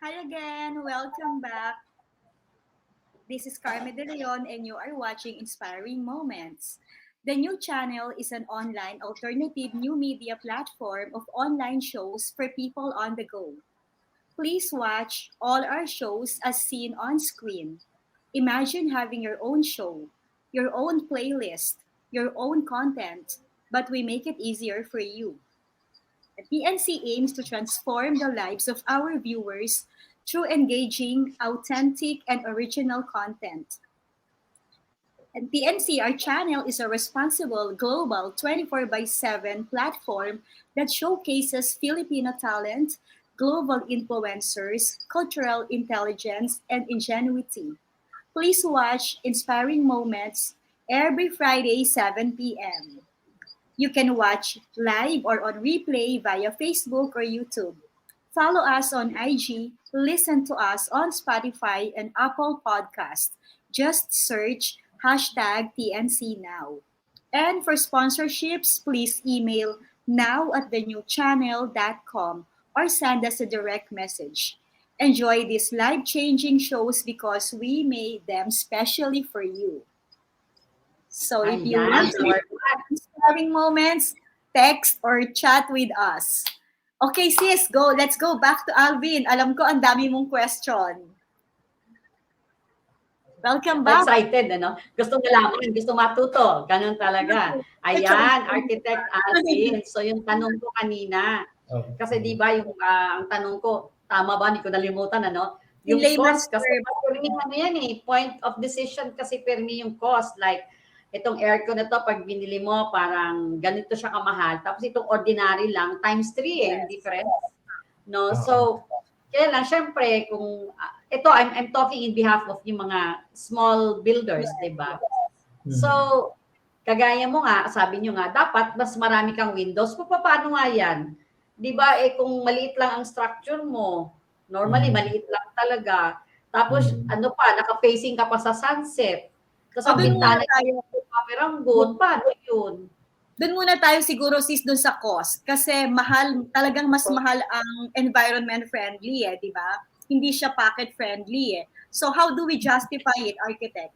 Hi again, welcome back. This is Carmie de Leon and you are watching Inspiring Moments. The new channel is an online alternative new media platform of online shows for people on the go. Please watch all our shows as seen on screen. Imagine having your own show, your own playlist, your own content, but we make it easier for you. The PNC aims to transform the lives of our viewers through engaging, authentic, and original content. And PNC, our channel, is a responsible global 24 by 7 platform that showcases Filipino talent, global influencers, cultural intelligence, and ingenuity. Please watch Inspiring Moments every Friday, 7 p.m. You can watch live or on replay via Facebook or YouTube. Follow us on IG, listen to us on Spotify and Apple Podcast. Just search hashtag TNC Now. And for sponsorships, please email now at thenewchannel.com or send us a direct message. Enjoy these life-changing shows because we made them specially for you. So if you want Ayan, to inspiring moments, text or chat with us. Okay, sis, go. Let's go back to Alvin. Alam ko ang dami mong question. Welcome back. Excited, ano? Gusto malaman, gusto matuto. Ganun talaga. Ayan, Architect Alvin. So yung tanong ko kanina, kasi di ba yung ang tanong ko, tama ba? Hindi ko nalimutan, ano? Yung cost, kasi ano yan eh, point of decision kasi permi yung cost. Like, itong aircon na to, pag binili mo, parang ganito siya kamahal. Tapos itong ordinary lang, times 3 eh, difference. No? So, kaya lang, syempre, kung, ito, I'm talking in behalf of yung mga small builders, di ba? So, kagaya mo nga, sabi nyo nga, dapat mas marami kang windows. Paano nga yan? Di ba, kung maliit lang ang structure mo, normally, maliit lang talaga. Tapos, ano pa, naka-facing ka pa sa sunset. Tapos, ang bintana tayo, paperanggot, paano yun? Doon muna tayo siguro sis doon sa cost kasi mahal, talagang mas mahal ang environment friendly di ba? Hindi siya pocket friendly So how do we justify it, Architect?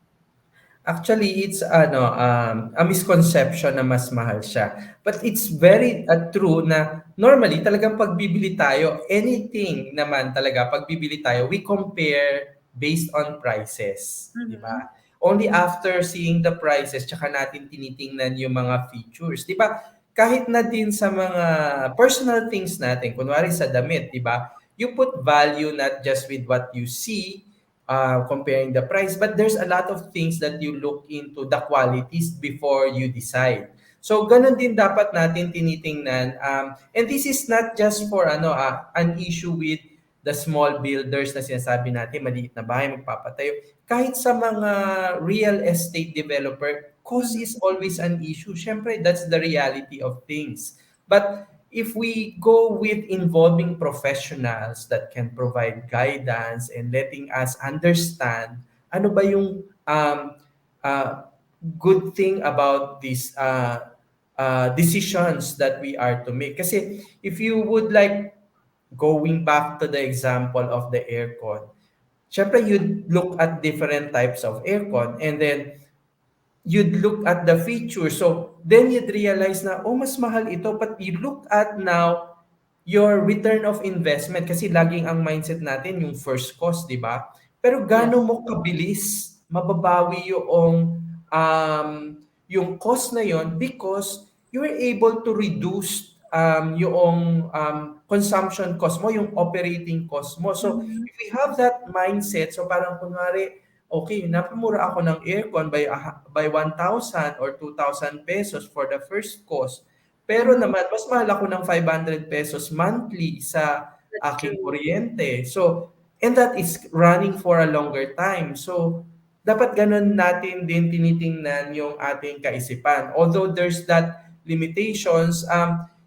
Actually, it's a misconception na mas mahal siya. But it's very true na normally talagang pagbibili tayo, anything naman talaga pagbibili tayo, we compare based on prices, di ba? Only after seeing the prices tsaka natin tinitingnan yung mga features, di ba? Kahit na din sa mga personal things natin, kunwari sa damit, di ba? You put value not just with what you see, comparing the price, but there's a lot of things that you look into the qualities before you decide. So ganun din dapat natin tinitingnan, and this is not just for an issue with the small builders na sinasabi natin, maliit na bahay magpapatayo. Kahit sa mga real estate developer, cost is always an issue. Syempre, that's the reality of things. But if we go with involving professionals that can provide guidance and letting us understand ano ba yung good thing about these decisions that we are to make. Kasi if you would like going back to the example of the aircon, syempre you'd look at different types of aircon and then you'd look at the features. So then you'd realize na, oh, mas mahal ito. But you look at now your return of investment kasi laging ang mindset natin yung first cost, di ba? Pero gaano mo kabilis mababawi yung cost na yon because you were able to reduce yung consumption cost mo, yung operating cost mo. So, if we have that mindset, so parang kunwari, okay, napamura ako ng aircon by 1,000 or 2,000 pesos for the first cost. Pero naman, mas mahal ako ng 500 pesos monthly sa That's aking true. kuryente. So, and that is running for a longer time. So, dapat ganun natin din tinitingnan yung ating kaisipan. Although there's that limitations,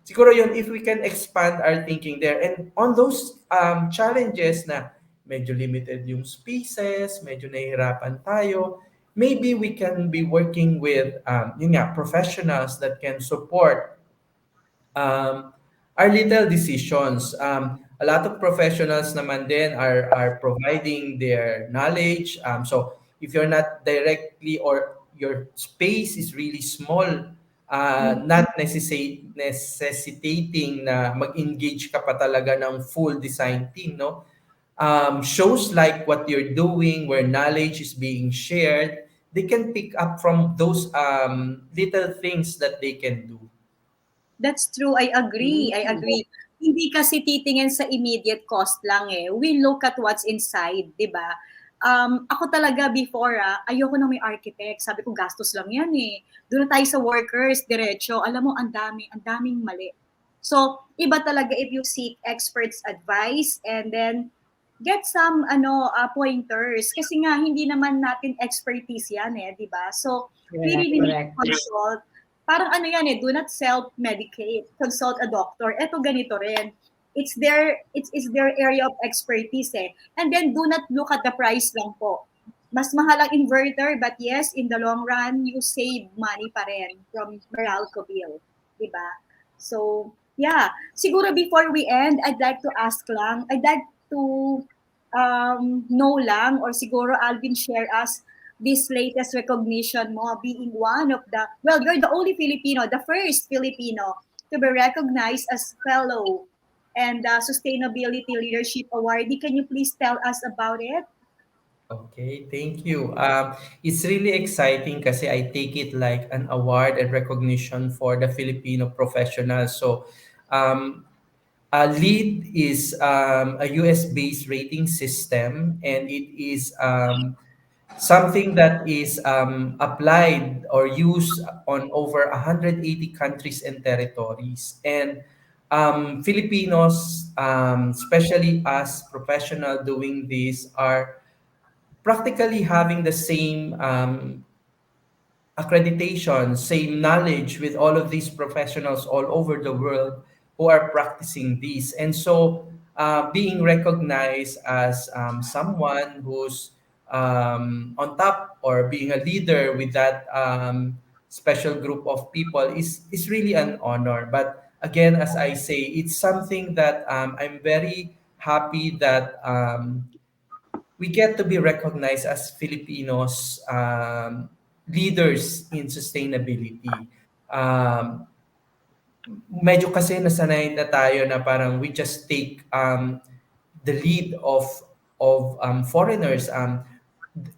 siguro yun, if we can expand our thinking there. And on those challenges na medyo limited yung spaces, medyo nahihirapan tayo, maybe we can be working with yun nga, professionals that can support our little decisions. A lot of professionals naman din are providing their knowledge. So if you're not directly or your space is really small, not necessitating na mag-engage ka pa talaga ng full design team, no? Shows like what you're doing, where knowledge is being shared, they can pick up from those little things that they can do. That's true. I agree. I agree. Hindi kasi titingin sa immediate cost lang eh. We look at what's inside, di ba? Ako talaga before, ayoko na may architect. Sabi ko, gastos lang yan eh. Doon na tayo sa workers, diretso. Alam mo, ang daming mali. So, iba talaga if you seek experts' advice and then get some pointers. Kasi nga, hindi naman natin expertise yan eh, di ba? So, we really need to consult. Parang ano yan eh, do not self-medicate, consult a doctor. Eto ganito rin. It's their area of expertise eh. And then do not look at the price lang po. Mas mahal ang inverter, but yes, in the long run, you save money pa rin from Meralco bill. Diba? So, yeah. Siguro before we end, I'd like to know lang, or siguro Alvin share us this latest recognition mo being one of the, well, you're the only Filipino, the first Filipino to be recognized as fellow and Sustainability Leadership Awardee. Can you please tell us about it? Okay, thank you. It's really exciting kasi I take it like an award and recognition for the Filipino professionals. So, LEED is a US-based rating system, and it is something that is applied or used on over 180 countries and territories. And Filipinos, especially us professional doing this, are practically having the same accreditation, same knowledge with all of these professionals all over the world who are practicing this. And so being recognized as someone who's on top or being a leader with that special group of people is really an honor. But again, as I say, it's something that I'm very happy that we get to be recognized as Filipinos leaders in sustainability. Medyo kasi nasanay na tayo na parang we just take the lead of foreigners.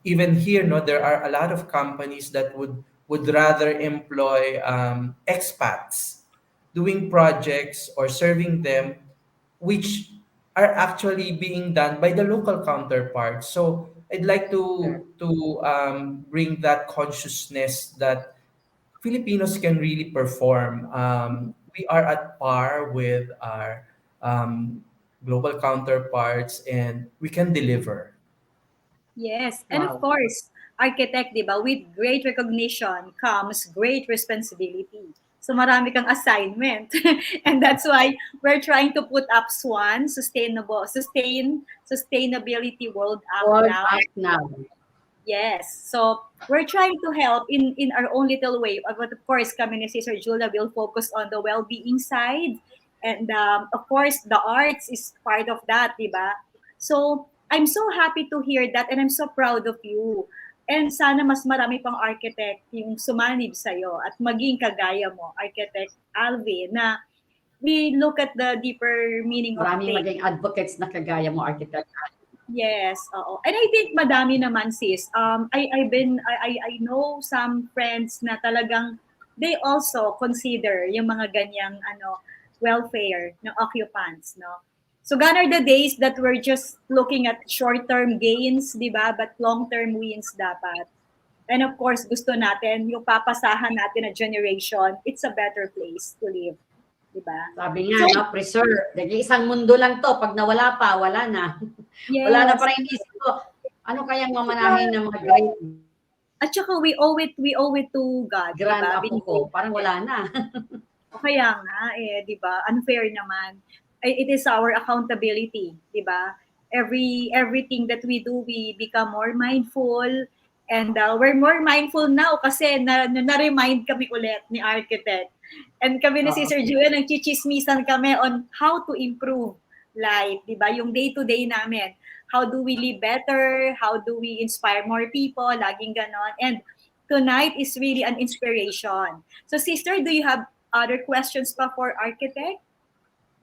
Even here, no, there are a lot of companies that would rather employ expats doing projects or serving them, which are actually being done by the local counterparts. So I'd like to bring that consciousness that Filipinos can really perform. We are at par with our global counterparts, and we can deliver. Yes, and of course, architect, di ba, with great recognition comes great responsibility. So marami kang assignment. And that's why we're trying to put up Sustainability World Act now. Yes. So we're trying to help in our own little way. But of course, kami ni Sister Julia will focus on the well-being side. And of course, the arts is part of that, di ba? So I'm so happy to hear that, and I'm so proud of you. And sana mas marami pang architect yung sumanib sa'yo at maging kagaya mo, Architect Alvin, na we look at the deeper meaning of Maraming maging advocates na kagaya mo, Architect. Yes, oo. And I think madami naman, sis. I know some friends na talagang they also consider yung mga ganyang welfare ng occupants, no? So gone are the days that we're just looking at short-term gains, di ba? But long-term wins dapat. And of course, gusto natin, yung papasahan natin na generation, it's a better place to live. Diba? Sabi nga, no, preserve. Nag-iisang mundo lang to. Pag nawala pa, wala na. Yes. Wala na pa rin isip ko. Ano kayang mamanahin ng mga great at saka we owe it to God. grand diba? apo ko? Parang wala na. O kaya nga, di ba? Unfair naman. It is our accountability, di ba? Everything that we do, we become more mindful. And we're more mindful now kasi na-remind kami ulit ni Architect. And kami ni si Sir Julia, nagchichismisan kami on how to improve life, di ba? Yung day-to-day namin. How do we live better? How do we inspire more people? Laging ganon. And tonight is really an inspiration. So sister, do you have other questions pa for Architect?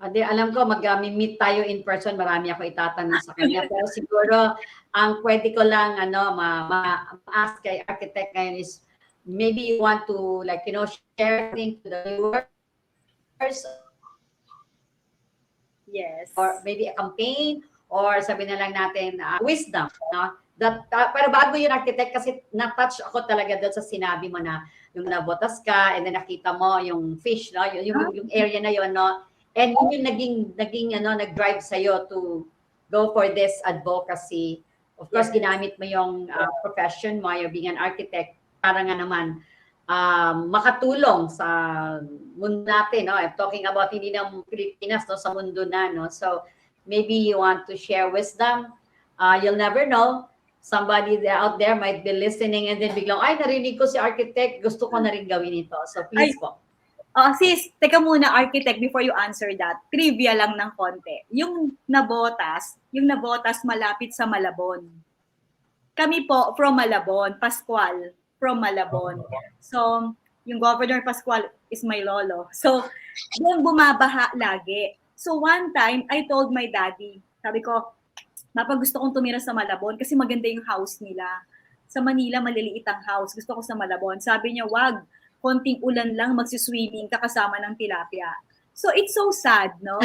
Ade, alam ko mag-meet tayo in person, marami ako itatanong sa kanya. Pero siguro ang pwede ko lang ma-ask kay Architect ngayon is maybe you want to share things to the viewers. Yes. Or maybe a campaign or sabi na lang natin wisdom, no? Pero bago yun, Architect, kasi na-touch ako talaga doon sa sinabi mo na yung nabotas ka and then nakita mo yung fish, no? Yung area na yun, no? And yun yung naging nag-drive sa'yo to go for this advocacy. Of course, ginamit mo yung profession mo, you're being an architect, para nga naman makatulong sa mundo natin, no? I'm talking about hindi ng Pilipinas, no? Sa mundo na, no? So, maybe you want to share wisdom. You'll never know. Somebody out there might be listening and then biglang, ay, narinig ko si Architect, gusto ko na rin gawin ito. So, please po. Sis, teka muna, Architect, before you answer that, trivia lang ng konti. Yung nabotas malapit sa Malabon. Kami po, from Malabon, Pascual, from Malabon. So, yung Governor Pascual is my lolo. So, doon bumabaha lagi. So, one time, I told my daddy, sabi ko, gusto kong tumira sa Malabon kasi maganda yung house nila. Sa Manila, maliliit ang house. Gusto ko sa Malabon. Sabi niya, wag, konting ulan lang, magsiswimming ka kasama ng tilapia. So, it's so sad, no?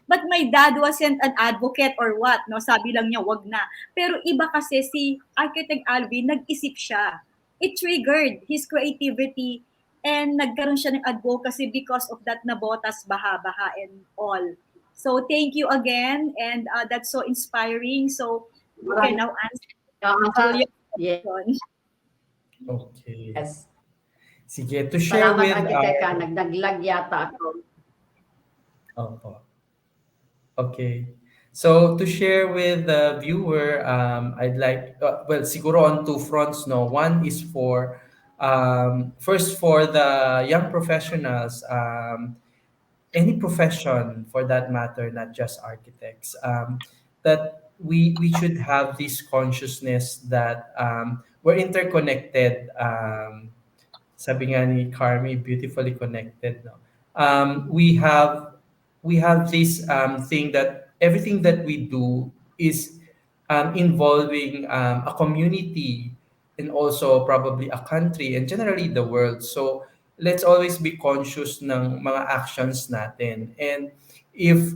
But my dad wasn't an advocate or what, no? Sabi lang niya, wag na. Pero iba kasi si Architect Alvin, nag-isip siya. It triggered his creativity and nagkaroon siya ng advocacy because of that nabotas, baha-baha and all. So, thank you again. And that's so inspiring. So, you can now answer. Yeah. Okay. Yes. Sige, to share Salamat, with Architect, naglag yata ako. Opo. Okay. So to share with the viewer, I'd like, siguro on two fronts, no. One is for, first for the young professionals, any profession for that matter, not just architects, that we should have this consciousness that we're interconnected. Sabi nga ni Carmie, beautifully connected. No? We have this thing that everything that we do is involving a community and also probably a country and generally the world. So let's always be conscious ng mga actions natin. And if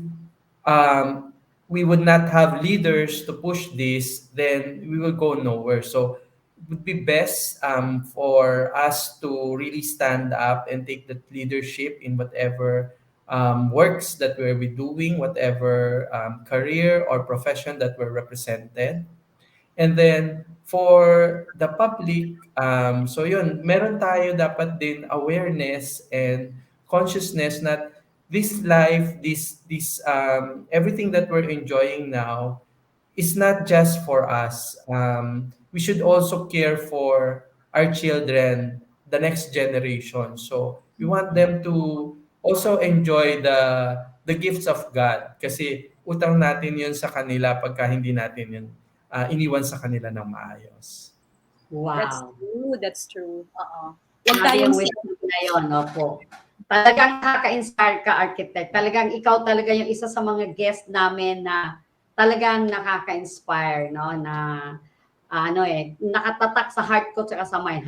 we would not have leaders to push this, then we will go nowhere. So it would be best for us to really stand up and take the leadership in whatever works that we're doing, whatever career or profession that we're represented. And then for the public, so yun, meron tayo dapat din awareness and consciousness that this life, this everything that we're enjoying now is not just for us. We should also care for our children, the next generation. So we want them to also enjoy the gifts of God kasi utang natin yun sa kanila pagka hindi natin yun iniwan sa kanila ng maayos. Wow. That's true. Huwag tayong wisdom na yun, opo. Talagang nakaka-inspire ka, Architect. Talagang ikaw talaga yung isa sa mga guest namin na talagang nakaka-inspire, no? Na nakatatak sa heart ko tsaka sa mind.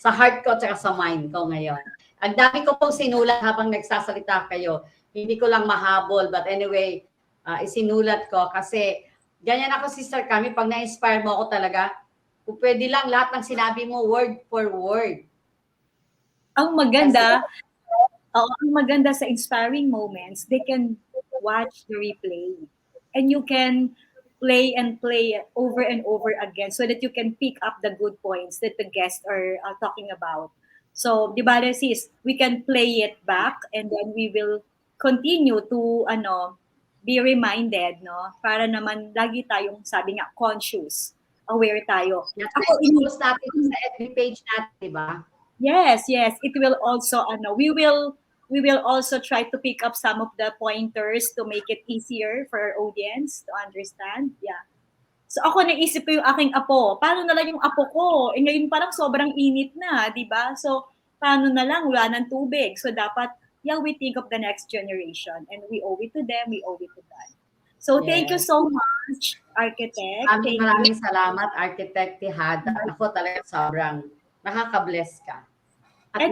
Sa heart ko tsaka sa mind ko ngayon. Ang dami ko pong sinulat habang nagsasalita kayo. Hindi ko lang mahabol. But anyway, isinulat ko kasi ganyan ako, Sister Carmie, pag na-inspire mo ako talaga, kung pwede lang lahat ng sinabi mo word for word. Ang maganda, ang maganda sa inspiring moments, they can watch the replay. And you can play and play over and over again so that you can pick up the good points that the guests are talking about. So, di ba, sis, we can play it back and then we will continue to be reminded, no? Para naman lagi tayong, sabi nga, conscious, aware tayo. Post natin sa FB page natin, di ba? Yes. It will also, we will also try to pick up some of the pointers to make it easier for our audience to understand. Yeah. So ako naisip ko yung aking apo. Paano na lang yung apo ko? Ngayon parang sobrang init na, di ba? So, paano na lang? Wala ng tubig. So, dapat, we think of the next generation. And we owe it to them, we owe it to God. So, thank you so much, Architect. Maraming salamat, Architect Tejada. Ako talaga sobrang nakaka-bless ka. At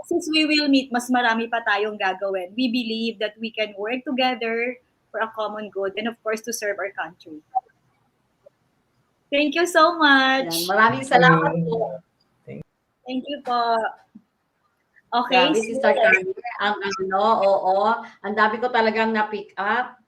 since we will meet, mas marami pa tayong gagawin. We believe that we can work together for a common good and of course to serve our country. Thank you so much. Yan, maraming salamat po. Thank you po. Okay. Grabe, Sister Carmie, ang dami ko talagang na-pick up.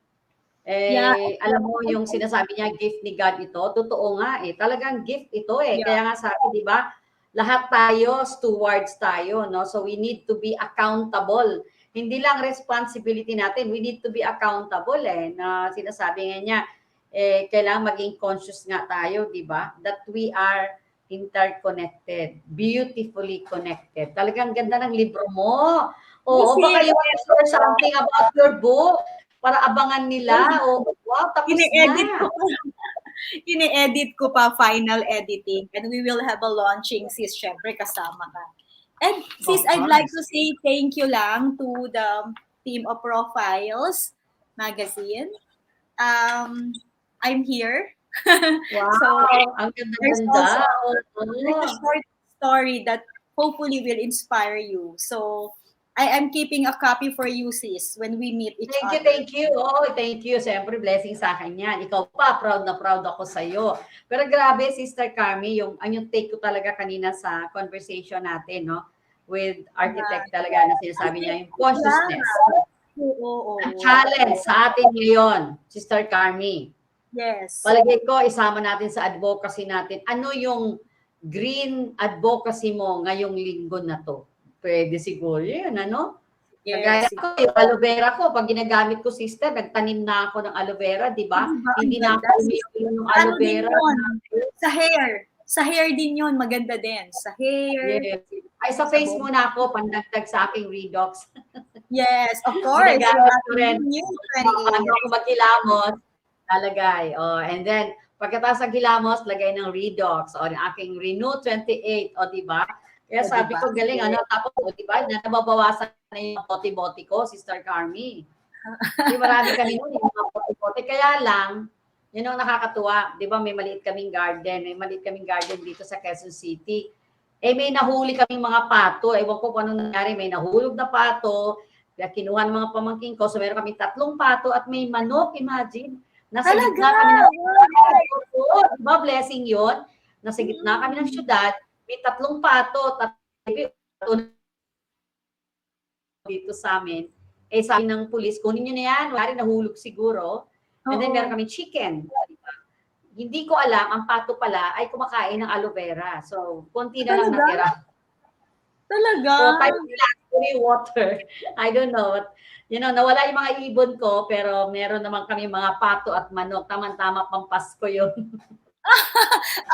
Alam mo yung sinasabi niya, gift ni God ito, totoo nga talagang gift ito Kaya nga sabi, di ba, lahat tayo, stewards tayo, no? So we need to be accountable. Hindi lang responsibility natin, we need to be accountable na sinasabi nga niya, kailangan maging conscious nga tayo, di ba? That we are interconnected, beautifully connected. Talagang ganda ng libro mo. Baka you want to share something about your book para abangan nila. Wow, tapos na. Ine-edit ko pa, final editing, and we will have a launching, sis, syempre kasama ka. And sis, I'd like to say thank you lang to the team of Profiles magazine. I'm here. Wow, so ang there's ganda. a short story that hopefully will inspire you. So I am keeping a copy for you, sis, when we meet each other. Thank you. Thank you. Siyempre, blessing sa akin yan. Ikaw pa, proud na proud ako sa'yo. Pero grabe, Sister Carmie, yung take ko talaga kanina sa conversation natin, no? With Architect talaga na sinasabi niya, yung consciousness. Ang challenge sa atin ngayon, Sister Carmie. Yes. Palagay ko, isama natin sa advocacy natin. Ano yung green advocacy mo ngayong linggo na to? Pwede siguro yun, ano? Yes. Kagaya ko, yung aloe vera ko, pag ginagamit ko, sister, nagtanim na ako ng aloe vera, di ba? Hindi na ako umiinom ng aloe vera. Sa hair din yun, maganda din. Sa hair. Yes. Ay, sa face muna ako, pandagdag sa aking redox. Yes, of course. Ano ako magkilamos, lalagay. And then, pagkatapos ng kilamos, lagay ng redox. Ang aking Renew 28, di ba? Kaya sabi ko, galing, tapos, di ba, nababawasan na yung bote-bote ko, Sister Carmie. Di marami kami nun, yung mga bote-bote. Kaya lang, yun ang nakakatuwa, di ba, may maliit kaming garden dito sa Quezon City. May nahuli kaming mga pato. Ewan ko kung anong nangyari, may nahulog na pato, kaya kinuha ng mga pamangkin ko, so meron kami 3 pato at may manok, imagine. Nasa gitna kami ng syudad. Diba, blessing yun? Nasa gitna kami ng syudad, may 3 pato, dito sa amin. Sabi ng pulis, kunin nyo na yan, wala rin nahulog siguro. And then meron kami chicken. Hindi ko alam, ang pato pala ay kumakain ng aloe vera. So, konti na lang natira. Talaga? So, type nila, water. I don't know. Nawala yung mga ibon ko, pero meron naman kami mga pato at manok. Tama-tama, pang Pasko yun.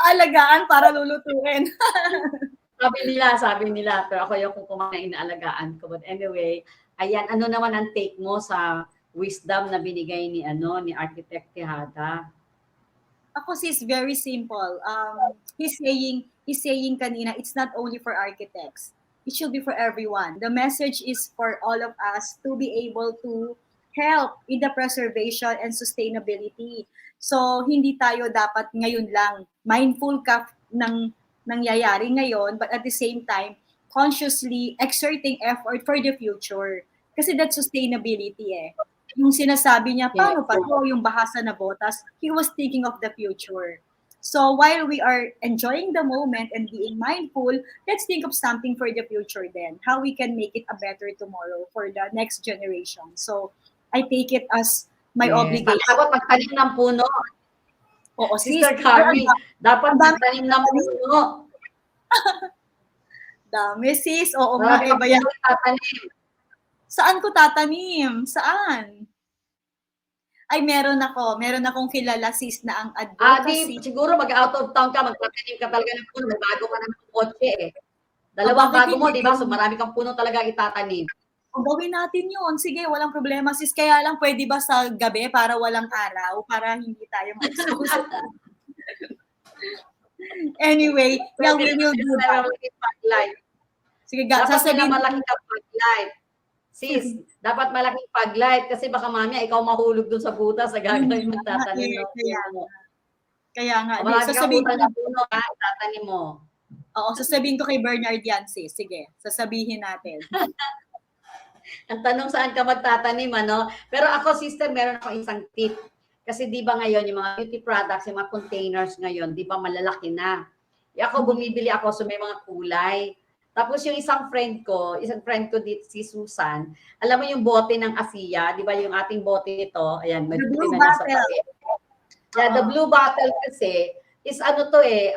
Alagaan para lulutuin. sabi nila, pero ako yung kumain na alagaan ko. But anyway, ayan, ano naman ang take mo sa wisdom na binigay ni Architect Tejada? Ako, sis, very simple. He's saying kanina, it's not only for architects. It should be for everyone. The message is for all of us to be able to help in the preservation and sustainability. So, hindi tayo dapat ngayon lang mindful ka ng nangyayari ngayon, but at the same time, consciously exerting effort for the future. Kasi that's sustainability eh. Yung sinasabi niya, paano pa to, yung bahasa na botas, he was thinking of the future. So while we are enjoying the moment and being mindful, let's think of something for the future then. How we can make it a better tomorrow for the next generation. So I take it as my obligation. Dapat magtanim ng puno. Oo, Sister Carmie, dapat magtanim ng puno. Dami sis, oo nga, iba yan. Saan ko tatanim? Saan? Ay, meron akong kilala sis na ang advocacy. Siguro mag-out of town ka, magtatanim ka talaga ng puno, may bago ka ng kotse eh. Dalawang bago mo, di ba? So marami kang puno talaga itatanim. O gawin natin yun. Sige, walang problema sis. Kaya lang, pwede ba sa gabi para walang araw? Para hindi tayo ma-expose. Anyway, yeah, we will do that. Sige, sasabihin na malaking pag-light. Sis, dapat malaking pag-light kasi baka mamaya ikaw mahulog dun sa butas sa gagawin mo tatanim mo. Kaya nga. Sasabihin ko na puno, tatanim mo. Oo, sasabihin ko kay Bernard yan, sis. Sige, sasabihin natin. Ang tanong saan ka magtatanim, ano? Pero ako, sister, meron akong isang tip. Kasi di ba ngayon, yung mga beauty products, yung mga containers ngayon, di ba malalaki na. Ako, bumibili ako sa may mga kulay. Tapos yung isang friend ko dito, si Susan, alam mo yung bote ng Asia, di ba yung ating bote nito, ayan, the blue bottle. Yeah, the blue bottle kasi is ano to eh,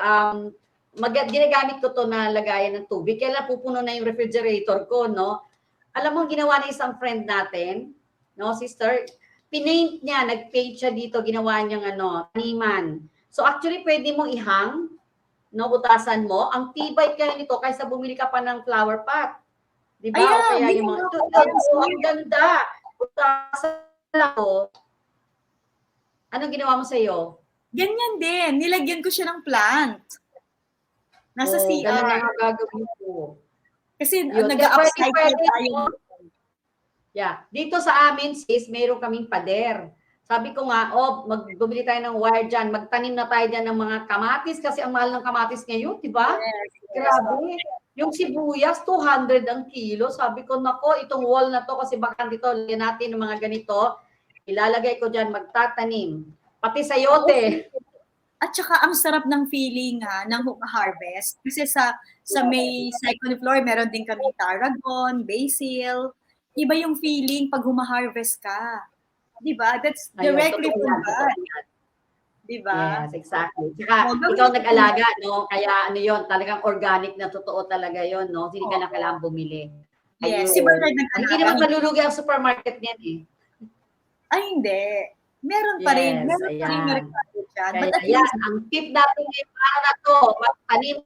ginagamit ko to na lagayan ng tubig. Kailan pupuno na yung refrigerator ko, no? Alam mo, ginawa na isang friend natin, no, sister, pinaint niya, nag-paint siya dito, ginawa niyang taniman. So actually, pwede mong ihang, no, butasan mo. Ang tibay kaya nito kaysa bumili ka pa ng flower pot. Di ba? O kaya yung mga, ang ganda. Butasan lang ko. Anong ginawa mo sa'yo? Ganyan din. Nilagyan ko siya ng plant. Nasa CR. Ganun na nga gagawin ko. Kasi nag-upcycle tayo. Yeah. Dito sa amin, sis, mayroon kaming pader. Sabi ko nga, magbumili tayo ng wire dyan, magtanim na tayo dyan ng mga kamatis kasi ang mahal ng kamatis ngayon, di ba? Yes. Grabe. Yung sibuyas, 200 ang kilo. Sabi ko, nako, itong wall na to kasi baka dito, lagyan natin ng mga ganito. Ilalagay ko dyan, magtatanim. Pati sayote. At saka ang sarap ng feeling ng harvest. Kasi sa may second floor, meron din kami tarragon, basil. Iba yung feeling pag humaharvest ka. Diba? That's directly from God. Diba? Yes, exactly. Saka, ikaw nag-alaga, no? Kaya yon, talagang organic na totoo talaga yon, no? Hindi ka na kailangan bumili. Yes, si Bernard nag-alaga. Hindi naman malulugi ang supermarket niyan eh. Ay, hindi. Meron pa rin. Meron pa rin merkado dyan. Kaya, ang tip natin ngayon na to, magtanim.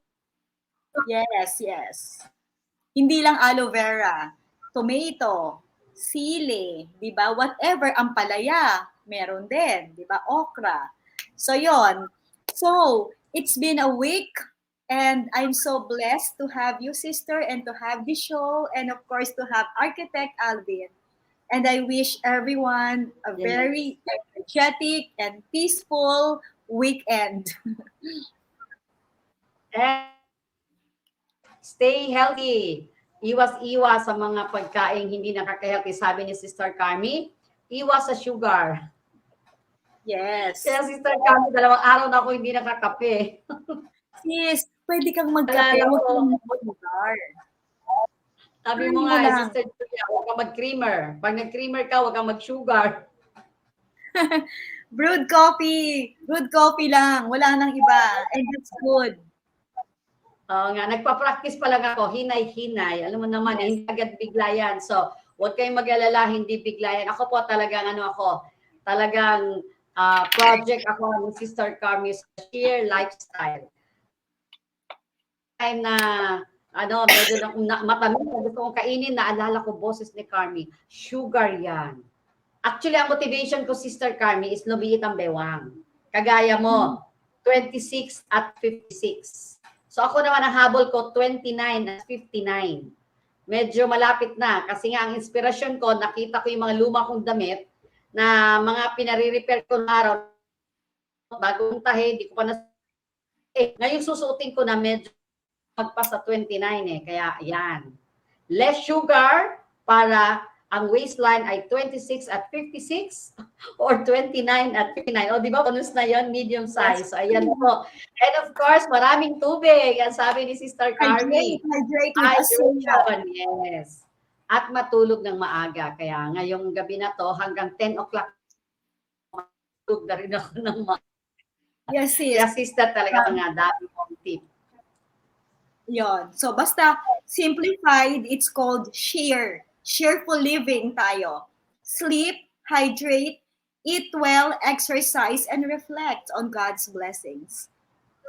Yes. Hindi lang aloe vera, tomato, sili, di ba? Whatever, ampalaya, meron din, di ba? Okra. So, yon. So, it's been a week and I'm so blessed to have you, sister, and to have the show and, of course, to have Architect Alvin. And I wish everyone a very energetic and peaceful weekend. Stay healthy. Iwas-iwas sa mga pagkain hindi nakaka-healthy. Sabi ni Sister Carmie, iwas sa sugar. Yes. Kaya Sister Carmie, 2 araw na ako hindi nakakape. Sis, pwede kang magkape. Huwag kang mag-sugar. Sabi mo nga, Sister Julia, huwag kang mag-creamer. Pag nag-creamer ka, huwag kang mag-sugar. Brewed coffee. Brewed coffee lang. Wala nang iba. And it's good. Oo nga, nagpa-practice pa lang ako, hinay-hinay. Alam mo naman, hindi agad bigla yan. So, huwag kayong mag-alala, hindi bigla yan. Ako po talagang, talagang project ako ng Sister Carmie's Sheer Lifestyle. Time na, medyo matamis, gusto kong kainin, naalala ko boses ni Carmie, sugar yan. Actually, ang motivation ko, Sister Carmie, is lumiit ang bewang. Kagaya mo, 26 at 56. So ako naman ang habol ko 29 at 59. Medyo malapit na kasi nga ang inspirasyon ko, nakita ko yung mga luma kong damit na mga pinare-repair ko na araw bagong tahe, di ko pa na ngayon susuotin ko na medyo magpasa 29 eh. Kaya yan. Less sugar para ang waistline ay 26 at 56 or 29 at 59. O, di ba? Bonus na yon, medium size. So, ayan po. And of course, maraming tubig. Yan sabi ni Sister Carmie. Hydrate with Hydration, yes. At matulog ng maaga. Kaya ngayong gabi na to, hanggang 10 o'clock, matulog na rin ako ng maaga. Yes, sis. Kaya sister talaga mga dami mong tip. Yon. So, basta simplified, it's called share. Shareful living tayo. Sleep, hydrate, eat well, exercise, and reflect on God's blessings.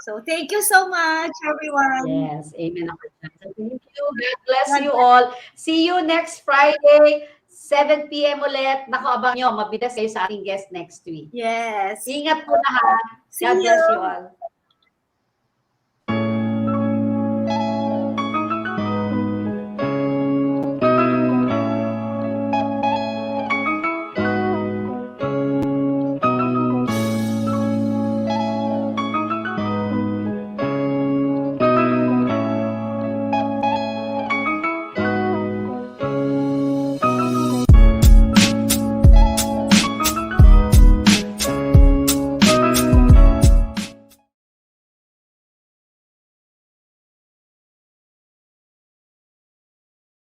So, thank you so much, everyone. Yes, amen. Thank you. God bless you all. See you next Friday, 7 p.m. ulit. Naku, abang nyo, mabilas kayo sa ating guest next week. Yes. Ingat po lahat. God bless you all.